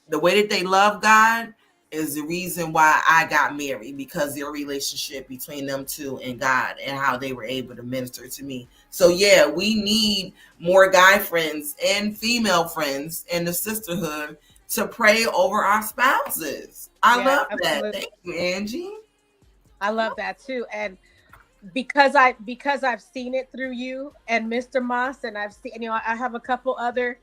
the way that they love God is the reason why I got married, because their relationship between them two and God and how they were able to minister to me. So yeah, we need more guy friends and female friends in the sisterhood to pray over our spouses. I love that. Thank you, Angie. I love that too. And because I've seen it through you and Mr. Moss, and I've seen, I have a couple other,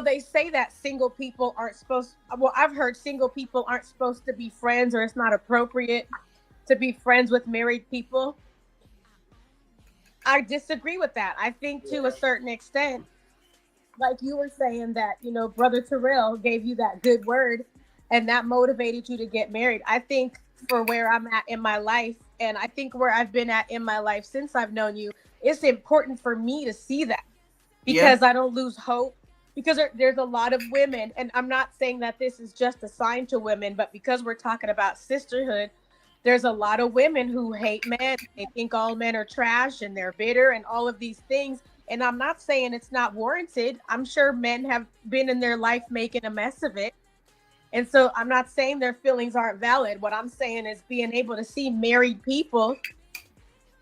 they say that single people aren't supposed, well, I've heard single people aren't supposed to be friends, or it's not appropriate to be friends with married people. I disagree with that. I think to a certain extent, like you were saying that, Brother Terrell gave you that good word and that motivated you to get married. I think for where I'm at in my life, and I think where I've been at in my life since I've known you, it's important for me to see that, because I don't lose hope, because there's a lot of women, and I'm not saying that this is just assigned to women, but because we're talking about sisterhood, there's a lot of women who hate men. They think all men are trash and they're bitter and all of these things. And I'm not saying it's not warranted. I'm sure men have been in their life making a mess of it. And so I'm not saying their feelings aren't valid. What I'm saying is being able to see married people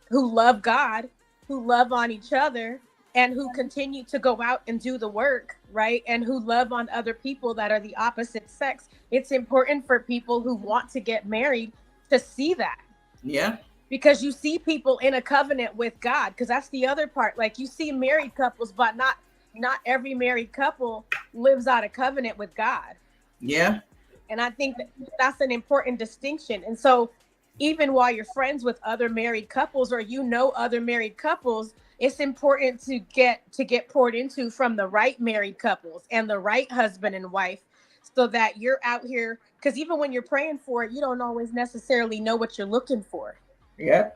who love God, who love on each other, and who continue to go out and do the work, right? And who love on other people that are the opposite sex. It's important for people who want to get married to see that. Yeah. Because you see people in a covenant with God, because that's the other part. Like, you see married couples, but not every married couple lives out a covenant with God. Yeah. And I think that's an important distinction. And so even while you're friends with other married couples, or other married couples, it's important to get poured into from the right married couples and the right husband and wife, so that you're out here, because even when you're praying for it, you don't always necessarily know what you're looking for. Yeah.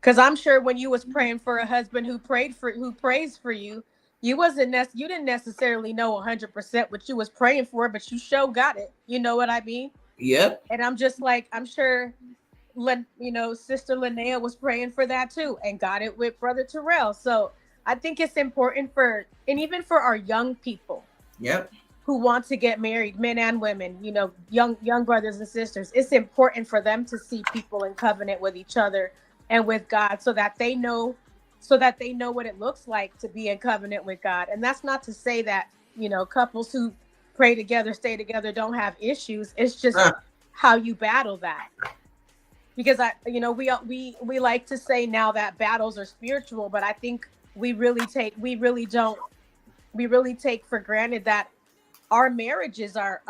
Because I'm sure when you was praying for a husband who prays for you, you didn't necessarily know 100% what you was praying for, but you sure got it. You know what I mean? Yep. And I'm just like, I'm sure, Sister Linnea was praying for that too, and got it with Brother Terrell. So I think it's important and even for our young people. Yep. Who want to get married, men and women, young brothers and sisters. It's important for them to see people in covenant with each other and with God, so that they know what it looks like to be in covenant with God. And that's not to say that, couples who pray together, stay together, don't have issues. It's just how you battle that. Because we like to say now that battles are spiritual, but I think we really take for granted that our marriages are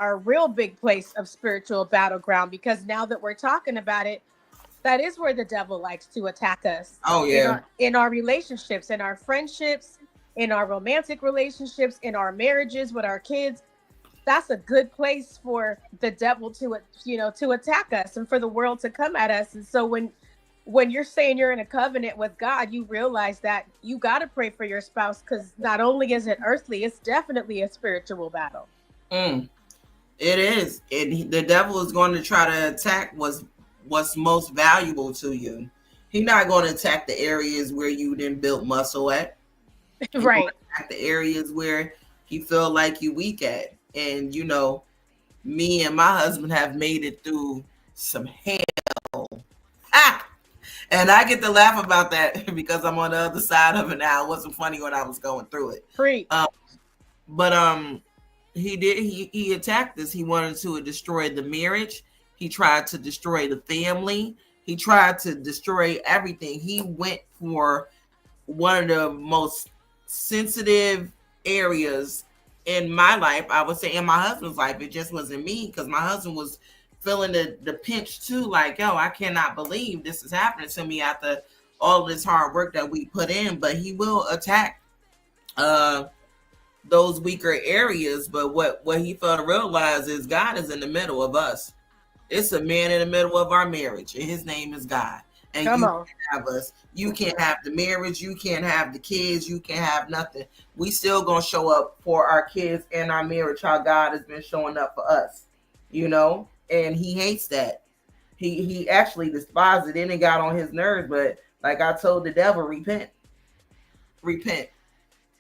a real big place of spiritual battleground, because now that we're talking about it, that is where the devil likes to attack us. Oh yeah. In our relationships, in our friendships, in our romantic relationships, in our marriages with our kids. That's a good place for the devil to attack us and for the world to come at us. And so when you're saying you're in a covenant with God, you realize that you got to pray for your spouse, because not only is it earthly, it's definitely a spiritual battle. It is. And the devil is going to try to attack what's most valuable to you. He's not going to attack the areas where you didn't build muscle at. Right. Attack the areas where he feel like you weak at. And, me and my husband have made it through some hell. And I get to laugh about that because I'm on the other side of it now. It wasn't funny when I was going through it. Free. But he attacked us. He wanted to destroy the marriage. He tried to destroy the family. He tried to destroy everything. He went for one of the most sensitive areas in my life. I would say in my husband's life. It just wasn't me, because my husband was feeling the pinch too, like, yo, I cannot believe this is happening to me after all this hard work that we put in. But he will attack uh those weaker areas. But what he failed to realize is God is in the middle of us. It's a man in the middle of our marriage, and his name is God. And Come you on. can't have us. You can't have the marriage. You can't have the kids. You can't have nothing. We still gonna show up for our kids and our marriage how God has been showing up for us, you know. And he hates that. He actually despises it, and it got on his nerves. But like I told the devil, repent, repent.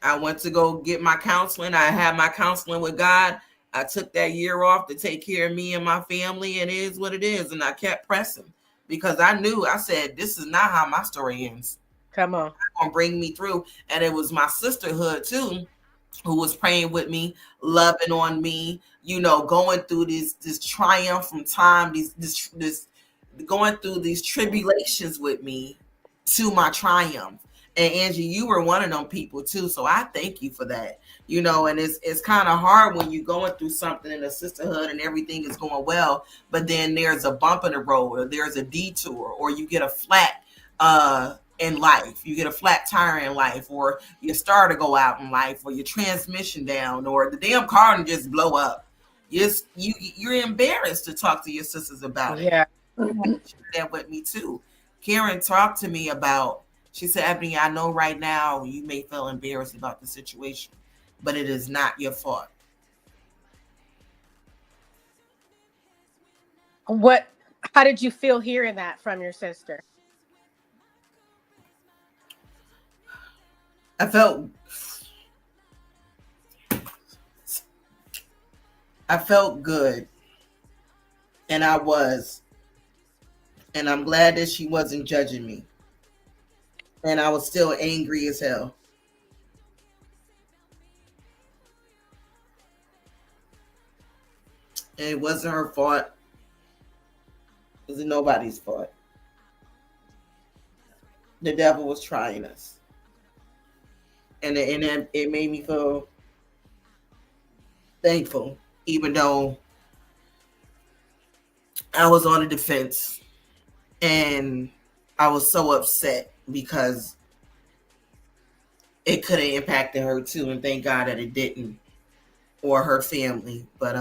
I went to go get my counseling. I had my counseling with God. I took that year off to take care of me and my family, and it is what it is. And I kept pressing because I knew, I said, this is not how my story ends. Come on. It's gonna bring me through. And it was my sisterhood too, who was praying with me, loving on me, you know, going through this triumph from time, this going through these tribulations with me to my triumph. And Angie, you were one of them people too. So I thank you for that. You know, and it's kind of hard when you're going through something in a sisterhood and everything is going well, but then there's a bump in the road, or there's a detour, or you get a flat in life. You get a flat tire in life, or your starter go out in life, or your transmission down, or the damn car and just blow up. You're embarrassed to talk to your sisters about it. Yeah. Share that with me too. Karen talked to me about, she said, Ebony, I know right now you may feel embarrassed about the situation, but it is not your fault. How did you feel hearing that from your sister? I felt good, and I was, and I'm glad that she wasn't judging me, and I was still angry as hell. And it wasn't her fault. It was nobody's fault. The devil was trying us, and it made me feel thankful, even though I was on the defense, and I was so upset because it could have impacted her too, and thank God that it didn't, or her family. But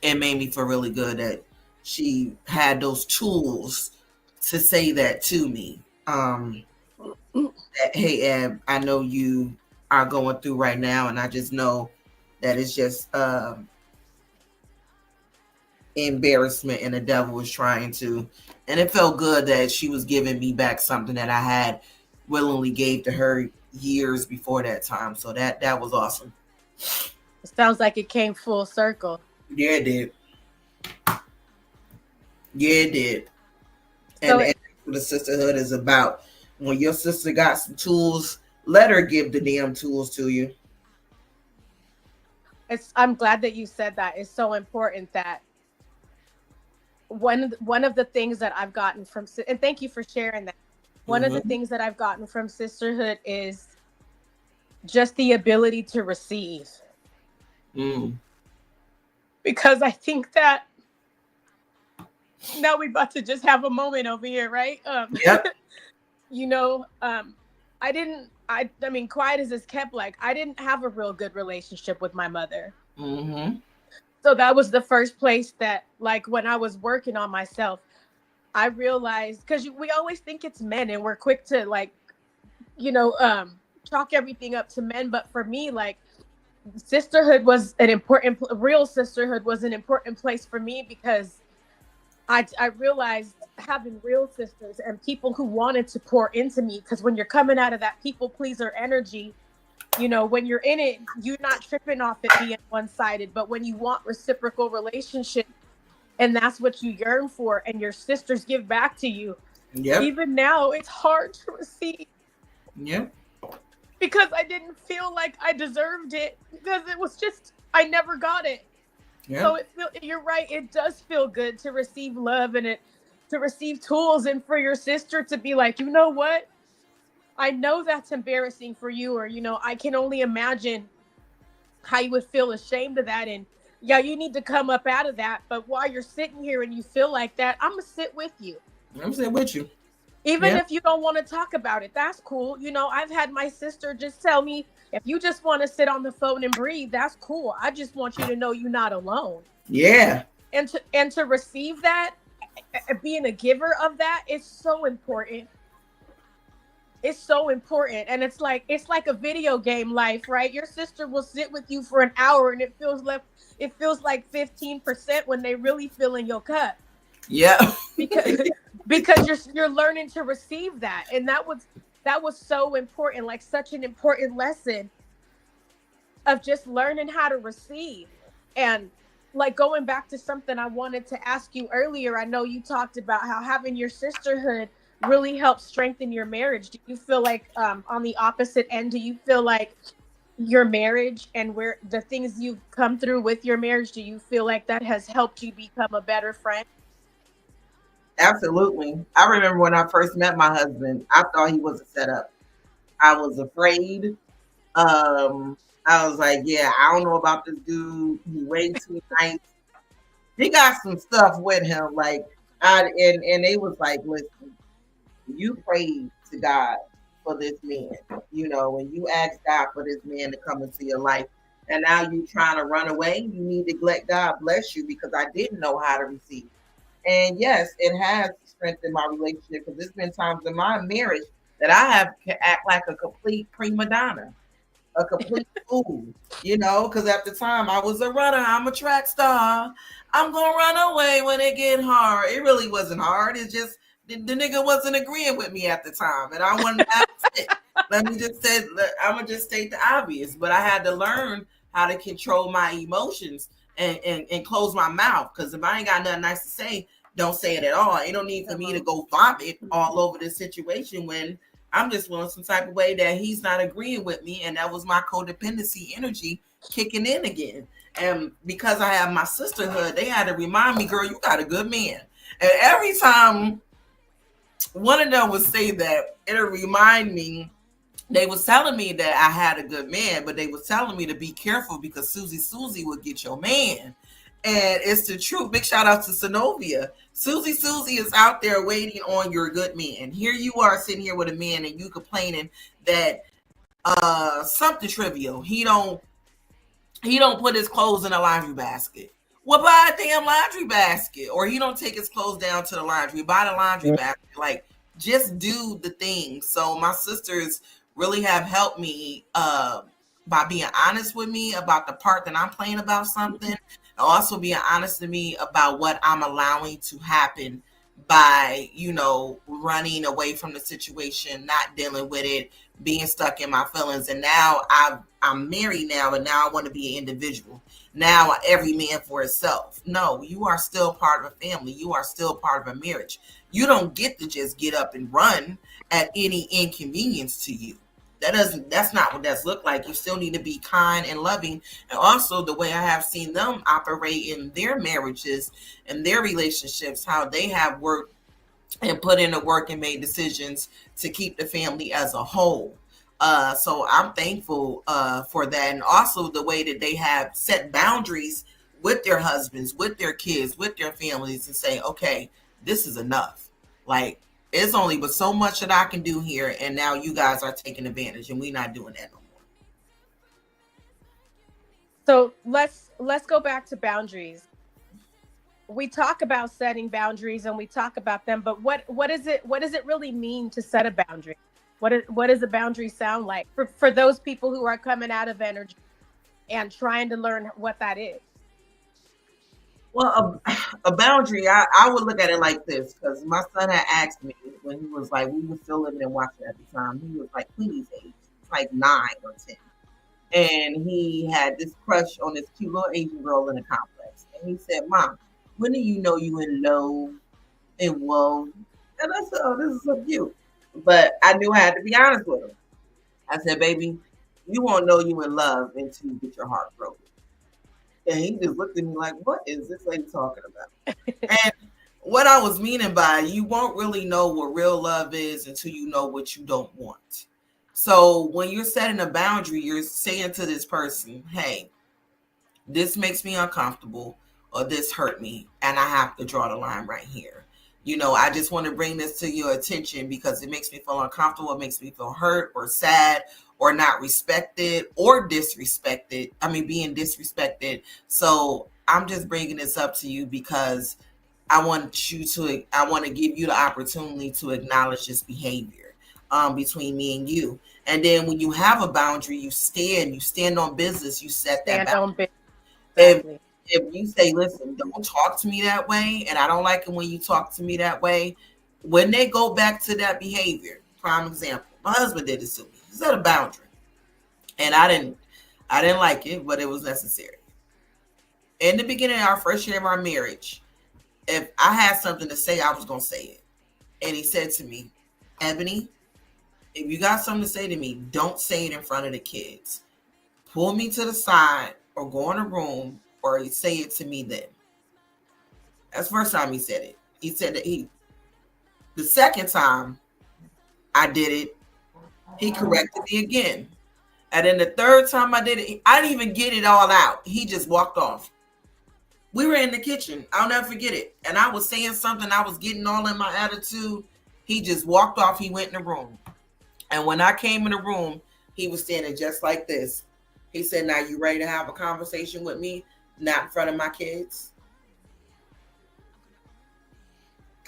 it made me feel really good that she had those tools to say that to me. That, hey, Eb, I know you are going through right now, and I just know that it's just embarrassment, and the devil was trying to. And it felt good that she was giving me back something that I had willingly gave to her years before that time. So that was awesome. It sounds like it came full circle. Yeah, it did. Yeah, it did. So And that's what the sisterhood is about. When your sister got some tools, let her give the damn tools to you. I'm glad that you said that. It's so important that one of the things that I've gotten from, and thank you for sharing that. One of the things that I've gotten from sisterhood is just the ability to receive. Because I think that now we're about to just have a moment over here, right? Yep. You know, I mean, quiet as it's kept, like, I didn't have a real good relationship with my mother. So that was the first place that, like, when I was working on myself, I realized, because we always think it's men and we're quick to, like, you know, chalk everything up to men. But for me, like, sisterhood was an important, real sisterhood was an important place for me, because I realized having real sisters and people who wanted to pour into me, because when you're coming out of that people pleaser energy, you know, when you're in it, you're not tripping off it being one-sided. But when you want reciprocal relationship, and that's what you yearn for, and your sisters give back to you, even now it's hard to receive. Because I didn't feel like I deserved it, because it was just, I never got it. So you're right, it does feel good to receive love, and to receive tools, and for your sister to be like, you know what, I know that's embarrassing for you, or, you know, I can only imagine how you would feel ashamed of that, and yeah, you need to come up out of that. But while you're sitting here and you feel like that, I'm gonna sit with you. Even if you don't want to talk about it, that's cool. You know, I've had my sister just tell me, if you just want to sit on the phone and breathe, that's cool. I just want you to know you're not alone. Yeah. And to receive that, being a giver of that is so important. It's so important. And it's like a video game life, right? Your sister will sit with you for an hour and it feels like 15% when they really fill in your cup. Yeah. because you're learning to receive that. And that was so important, like such an important lesson of just learning how to receive. And like going back to something I wanted to ask you earlier, I know you talked about how having your sisterhood really helps strengthen your marriage. Do you feel like on the opposite end, do you feel like your marriage and where the things you've come through with your marriage, do you feel like that has helped you become a better friend? Absolutely. I remember when I first met my husband, I thought he was a setup. I was afraid. I was like, yeah, I don't know about this dude. He way too nice. He got some stuff with him. Like, and they was like, listen, you prayed to God for this man, you know, and you asked God for this man to come into your life. And now you trying to run away. You need to let God bless you because I didn't know how to receive. And yes, it has strengthened my relationship because there's been times in my marriage that I have to act like a complete prima donna, a complete fool, you know, because at the time I was a runner, I'm a track star. I'm gonna run away when it get hard. It really wasn't hard. It's just the nigga wasn't agreeing with me at the time, and I wanted to sit. Let me just say, I'm gonna just state the obvious, but I had to learn how to control my emotions and close my mouth because if I ain't got nothing nice to say, don't say it at all. It don't need for me to go vomit all over the situation when I'm just feeling some type of way that he's not agreeing with me. And that was my codependency energy kicking in again. And because I have my sisterhood, they had to remind me, girl, you got a good man. And every time one of them would say that, it'll remind me, they was telling me that I had a good man, but they was telling me to be careful because Susie would get your man. And it's the truth. Big shout out to Synovia. Susie is out there waiting on your good man. Here you are sitting here with a man and you complaining that something trivial. He don't put his clothes in a laundry basket. Well, buy a damn laundry basket. Or he don't take his clothes down to the laundry. Buy the laundry basket. Like, just do the thing. So my sisters really have helped me by being honest with me about the part that I'm playing about something. And also being honest to me about what I'm allowing to happen by, you know, running away from the situation, not dealing with it, being stuck in my feelings. And now I'm married now, and now I want to be an individual. Now every man for himself. No, you are still part of a family. You are still part of a marriage. You don't get to just get up and run at any inconvenience to you. That's not what that's look like. You still need to be kind and loving. And also the way I have seen them operate in their marriages and their relationships, how they have worked and put in the work and made decisions to keep the family as a whole. So I'm thankful for that. And also the way that they have set boundaries with their husbands, with their kids, with their families, and say, okay, this is enough. Like, it's only but so much that I can do here, and now you guys are taking advantage, and we're not doing that no more. So let's go back to boundaries. We talk about setting boundaries and we talk about them, but what does it really mean to set a boundary? What does a boundary sound like for those people who are coming out of energy and trying to learn what that is? Well, a boundary, I would look at it like this, because my son had asked me when he was like, we were still living in Washington at the time. He was like Queenie's age, like 9 or 10. And he had this crush on this cute little Asian girl in the complex. And he said, Mom, when do you know you in love and whoa? And I said, oh, this is so cute. But I knew I had to be honest with him. I said, baby, you won't know you in love until you get your heart broken. And he just looked at me like, what is this lady talking about? And what I was meaning by, you won't really know what real love is until you know what you don't want. So when you're setting a boundary, you're saying to this person, hey, this makes me uncomfortable or this hurt me, and I have to draw the line right here. I just want to bring this to your attention because it makes me feel uncomfortable. It makes me feel hurt or sad or not respected or disrespected. I mean, being disrespected. So I'm just bringing this up to you because I want to give you the opportunity to acknowledge this behavior between me and you. And then when you have a boundary, you stand on business, you set that boundary. Exactly. If you say, listen, don't talk to me that way, and I don't like it when you talk to me that way, when they go back to that behavior, prime example, my husband did this to me. He set a boundary. And I didn't like it, but it was necessary. In the beginning of our first year of our marriage, if I had something to say, I was going to say it. And he said to me, Ebony, if you got something to say to me, don't say it in front of the kids. Pull me to the side or go in a room or say it to me then. That's the first time he said it. He said that the second time I did it, he corrected me again. And then the third time I did it, I didn't even get it all out. He just walked off. We were in the kitchen. I'll never forget it. And I was saying something. I was getting all in my attitude. He just walked off. He went in the room. And when I came in the room, he was standing just like this. He said, now you ready to have a conversation with me? Not in front of my kids.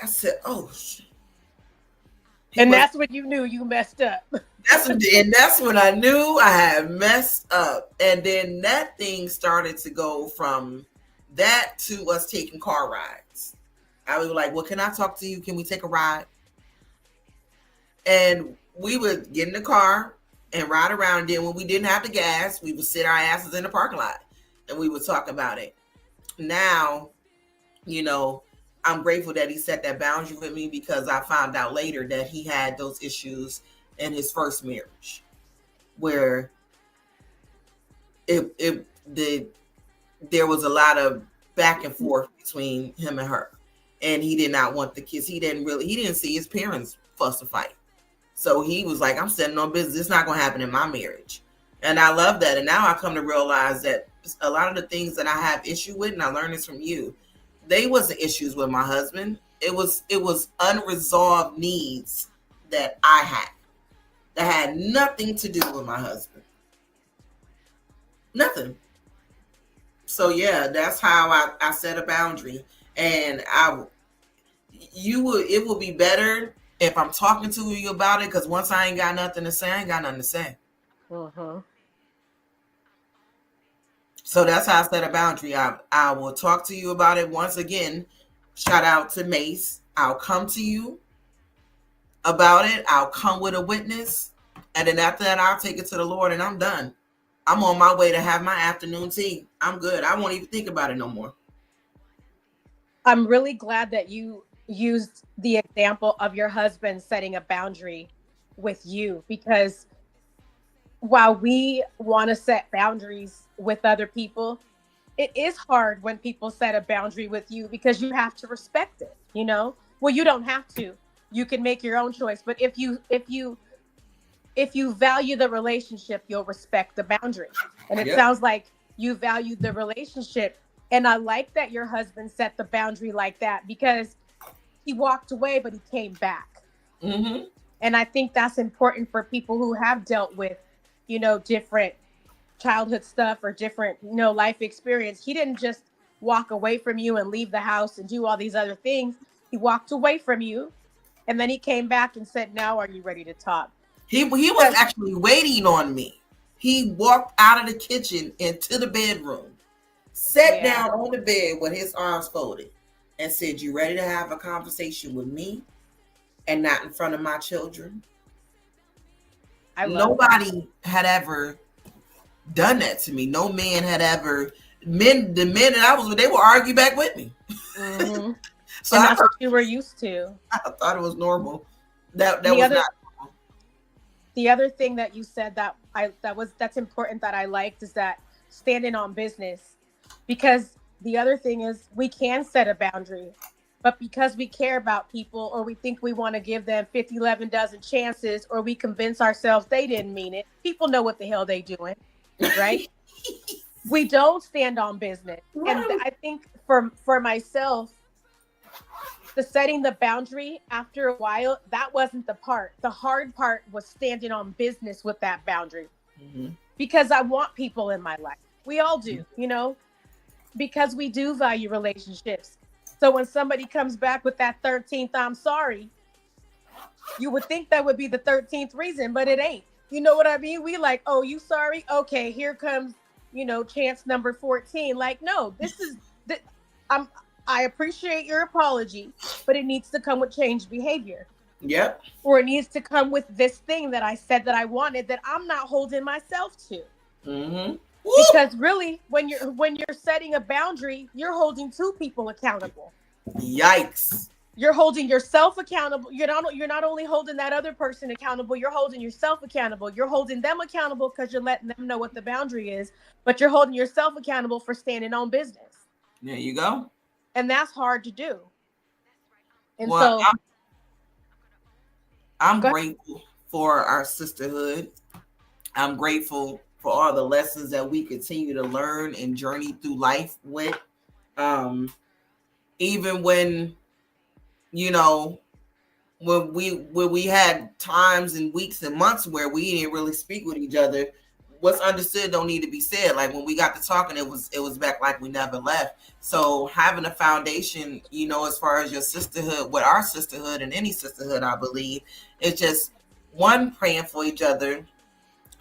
I said, oh, shit. And that's when you knew you messed up. That's when I knew I had messed up. And then that thing started to go from that to us taking car rides. I was like, well, can I talk to you? Can we take a ride? And we would get in the car and ride around. Then when we didn't have the gas, we would sit our asses in the parking lot and we would talk about it. Now, I'm grateful that he set that boundary with me because I found out later that he had those issues in his first marriage where there was a lot of back and forth between him and her. And he did not want the kids. He didn't see his parents fuss or fight. So he was like, I'm standing on business. It's not going to happen in my marriage. And I love that. And now I come to realize that a lot of the things that I have issue with, and I learned this from you, they wasn't issues with my husband. It was unresolved needs that I had that had nothing to do with my husband. Nothing. So yeah, that's how I set a boundary. And it will be better if I'm talking to you about it, because once I ain't got nothing to say, I ain't got nothing to say. Uh-huh. So that's how I set a boundary. I will talk to you about it. Once again, shout out to Mace. I'll come to you about it. I'll come with a witness. And then after that, I'll take it to the Lord and I'm done. I'm on my way to have my afternoon tea. I'm good. I won't even think about it no more. I'm really glad that you used the example of your husband setting a boundary with you, because while we want to set boundaries with other people, it is hard when people set a boundary with you because you have to respect it, Well, you don't have to. You can make your own choice, but if you value the relationship, you'll respect the boundary. And it sounds like you valued the relationship. And I like that your husband set the boundary like that, because he walked away, but he came back. Mm-hmm. And I think that's important for people who have dealt with, different childhood stuff or different, life experience. He didn't just walk away from you and leave the house and do all these other things. He walked away from you, and then he came back and said, now are you ready to talk? He was actually waiting on me. He walked out of the kitchen into the bedroom, sat down on the bed with his arms folded, and said, you ready to have a conversation with me and not in front of my children? Nobody had ever done that to me. No man had ever. The men that I was with, they would argue back with me. Mm-hmm. So that's what you were used to. I thought it was normal. That was not normal. The other thing that you said that's important that I liked is that standing on business, because the other thing is we can set a boundary, but because we care about people, or we think we want to give them 50, 11 dozen chances, or we convince ourselves they didn't mean it. People know what the hell they doing, right? We don't stand on business. And I think for myself, the setting the boundary, after a while, that wasn't the part. The hard part was standing on business with that boundary. Mm-hmm. Because I want people in my life. We all do, you know, because we do value relationships. So when somebody comes back with that 13th, I'm sorry, you would think that would be the 13th reason, but it ain't. You know what I mean? We like, oh, you sorry? Okay, here comes, you know, chance number 14. Like, no, this is, I appreciate your apology, but it needs to come with changed behavior. Yep. Or it needs to come with this thing that I said that I wanted that I'm not holding myself to. Mm-hmm. Because really, when you're setting a boundary, you're holding two people accountable. Yikes. You're holding yourself accountable. You're not only holding that other person accountable, you're holding yourself accountable. You're holding them accountable because you're letting them know what the boundary is, but you're holding yourself accountable for standing on business. There you go. And that's hard to do. And well, so I'm grateful for our sisterhood. I'm grateful for all the lessons that we continue to learn and journey through life with. Even when, you know, when we had times and weeks and months where we didn't really speak with each other, what's understood don't need to be said. Like when we got to talking, it was back like we never left. So having a foundation, you know, as far as your sisterhood, with our sisterhood and any sisterhood, I believe, it's just one, praying for each other.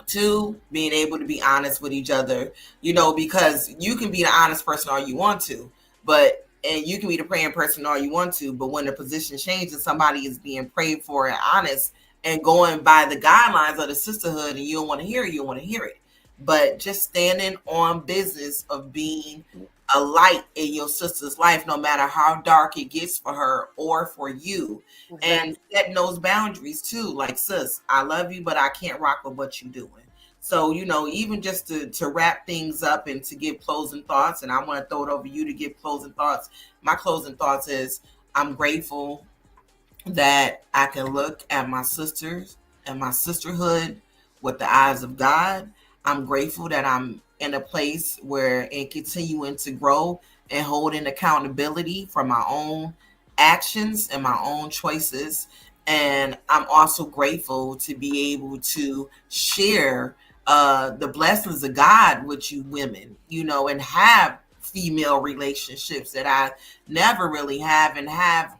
Two, being able to be honest with each other, you know, because you can be the honest person all you want to, and you can be the praying person all you want to, but when the position changes, somebody is being prayed for and honest and going by the guidelines of the sisterhood, and you don't want to hear it, but just standing on business of being a light in your sister's life, no matter how dark it gets for her or for you. Exactly. And setting those boundaries too, like, sis, I love you, but I can't rock with what you're doing. So, you know, even just to wrap things up and to give closing thoughts, and I want to throw it over you to give closing thoughts. My closing thoughts is I'm grateful that I can look at my sisters and my sisterhood with the eyes of God. I'm grateful that I'm in a place where in continuing to grow and holding accountability for my own actions and my own choices. And I'm also grateful to be able to share the blessings of God with you women, you know, and have female relationships that I never really have, and have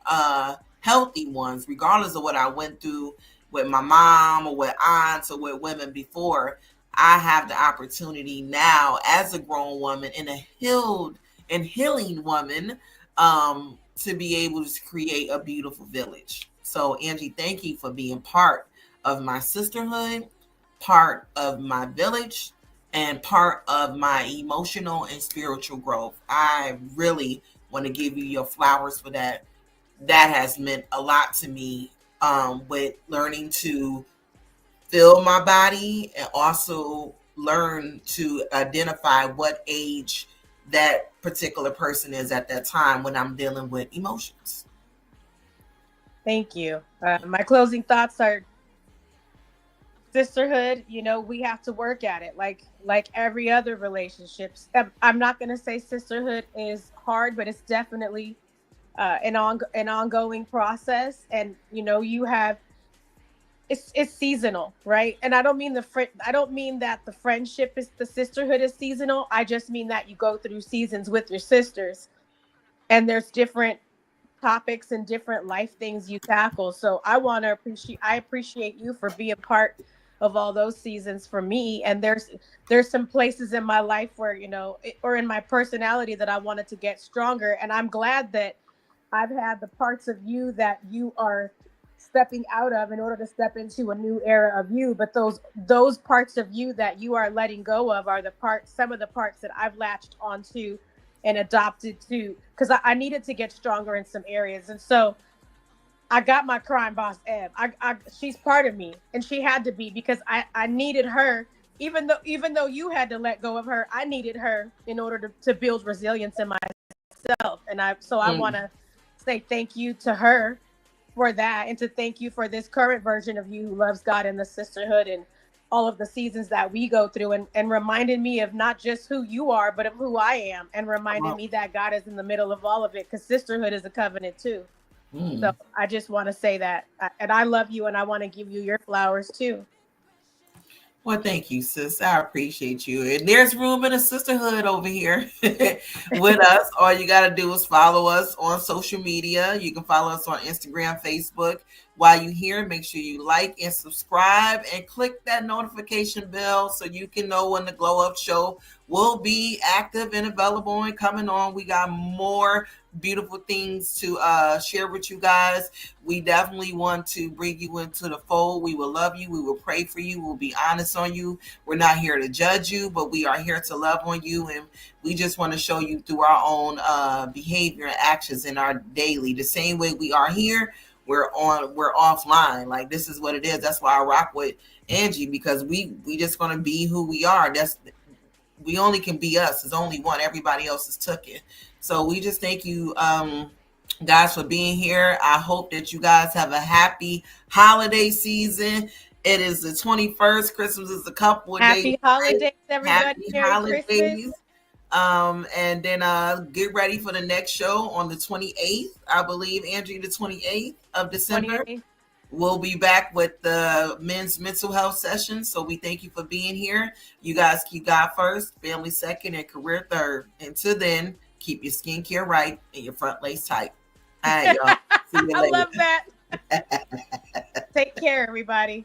healthy ones, regardless of what I went through with my mom or with aunts or with women before. I have the opportunity now as a grown woman and a healed and healing woman to be able to create a beautiful village. So Angie, thank you for being part of my sisterhood, part of my village, and part of my emotional and spiritual growth. I really want to give you your flowers for that. That has meant a lot to me with learning to feel my body and also learn to identify what age that particular person is at that time when I'm dealing with emotions. Thank you. My closing thoughts are sisterhood, you know, we have to work at it like every other relationships. I'm not going to say sisterhood is hard, but it's definitely an ongoing process. And, you know, you have, it's seasonal, right? And I don't mean that the friendship is, the sisterhood is seasonal. I just mean that you go through seasons with your sisters, and there's different topics and different life things you tackle. So I appreciate you for being part of all those seasons for me. And there's some places in my life where, you know, or in my personality that I wanted to get stronger. And I'm glad that I've had the parts of you that you are stepping out of in order to step into a new era of you. But those parts of you that you are letting go of are some of the parts that I've latched onto and adopted to, because I needed to get stronger in some areas. And so I got my crime boss, Eb. She's part of me, and she had to be, because I needed her. Even though you had to let go of her, I needed her in order to build resilience in myself. And I want to say thank you to her for that, and to thank you for this current version of you who loves God and the sisterhood and all of the seasons that we go through, and reminded me of not just who you are, but of who I am, and reminded me that God is in the middle of all of it, because sisterhood is a covenant too. So I just want to say that. And I love you and I want to give you your flowers too. Well, thank you, sis. I appreciate you. And there's room in a sisterhood over here with us. All you got to do is follow us on social media. You can follow us on Instagram, Facebook. While you're here, make sure you like and subscribe and click that notification bell so you can know when the Glow Up Show will be active and available and coming on. We got more beautiful things to share with you guys. We definitely want to bring you into the fold. We will love you. We will pray for you. We'll be honest on you. We're not here to judge you, but we are here to love on you. And we just want to show you through our own behavior and actions in our daily. The same way we are here, we're offline. Like, this is what it is. That's why I rock with Angie, because we just going to be who we are. We only can be us. There's only one. Everybody else is took it. So we just thank you guys for being here. I hope that you guys have a happy holiday season. It is the 21st. Christmas is a couple of days. Happy holidays, everybody. Happy Merry holidays. Christmas. And then get ready for the next show on the 28th. I believe, Angie, the 28th of December. 28th. We'll be back with the men's mental health session. So we thank you for being here. You guys keep God first, family second, and career third. Until then, keep your skincare right and your front lace tight. All right, y'all. See you later. I love that. Take care, everybody.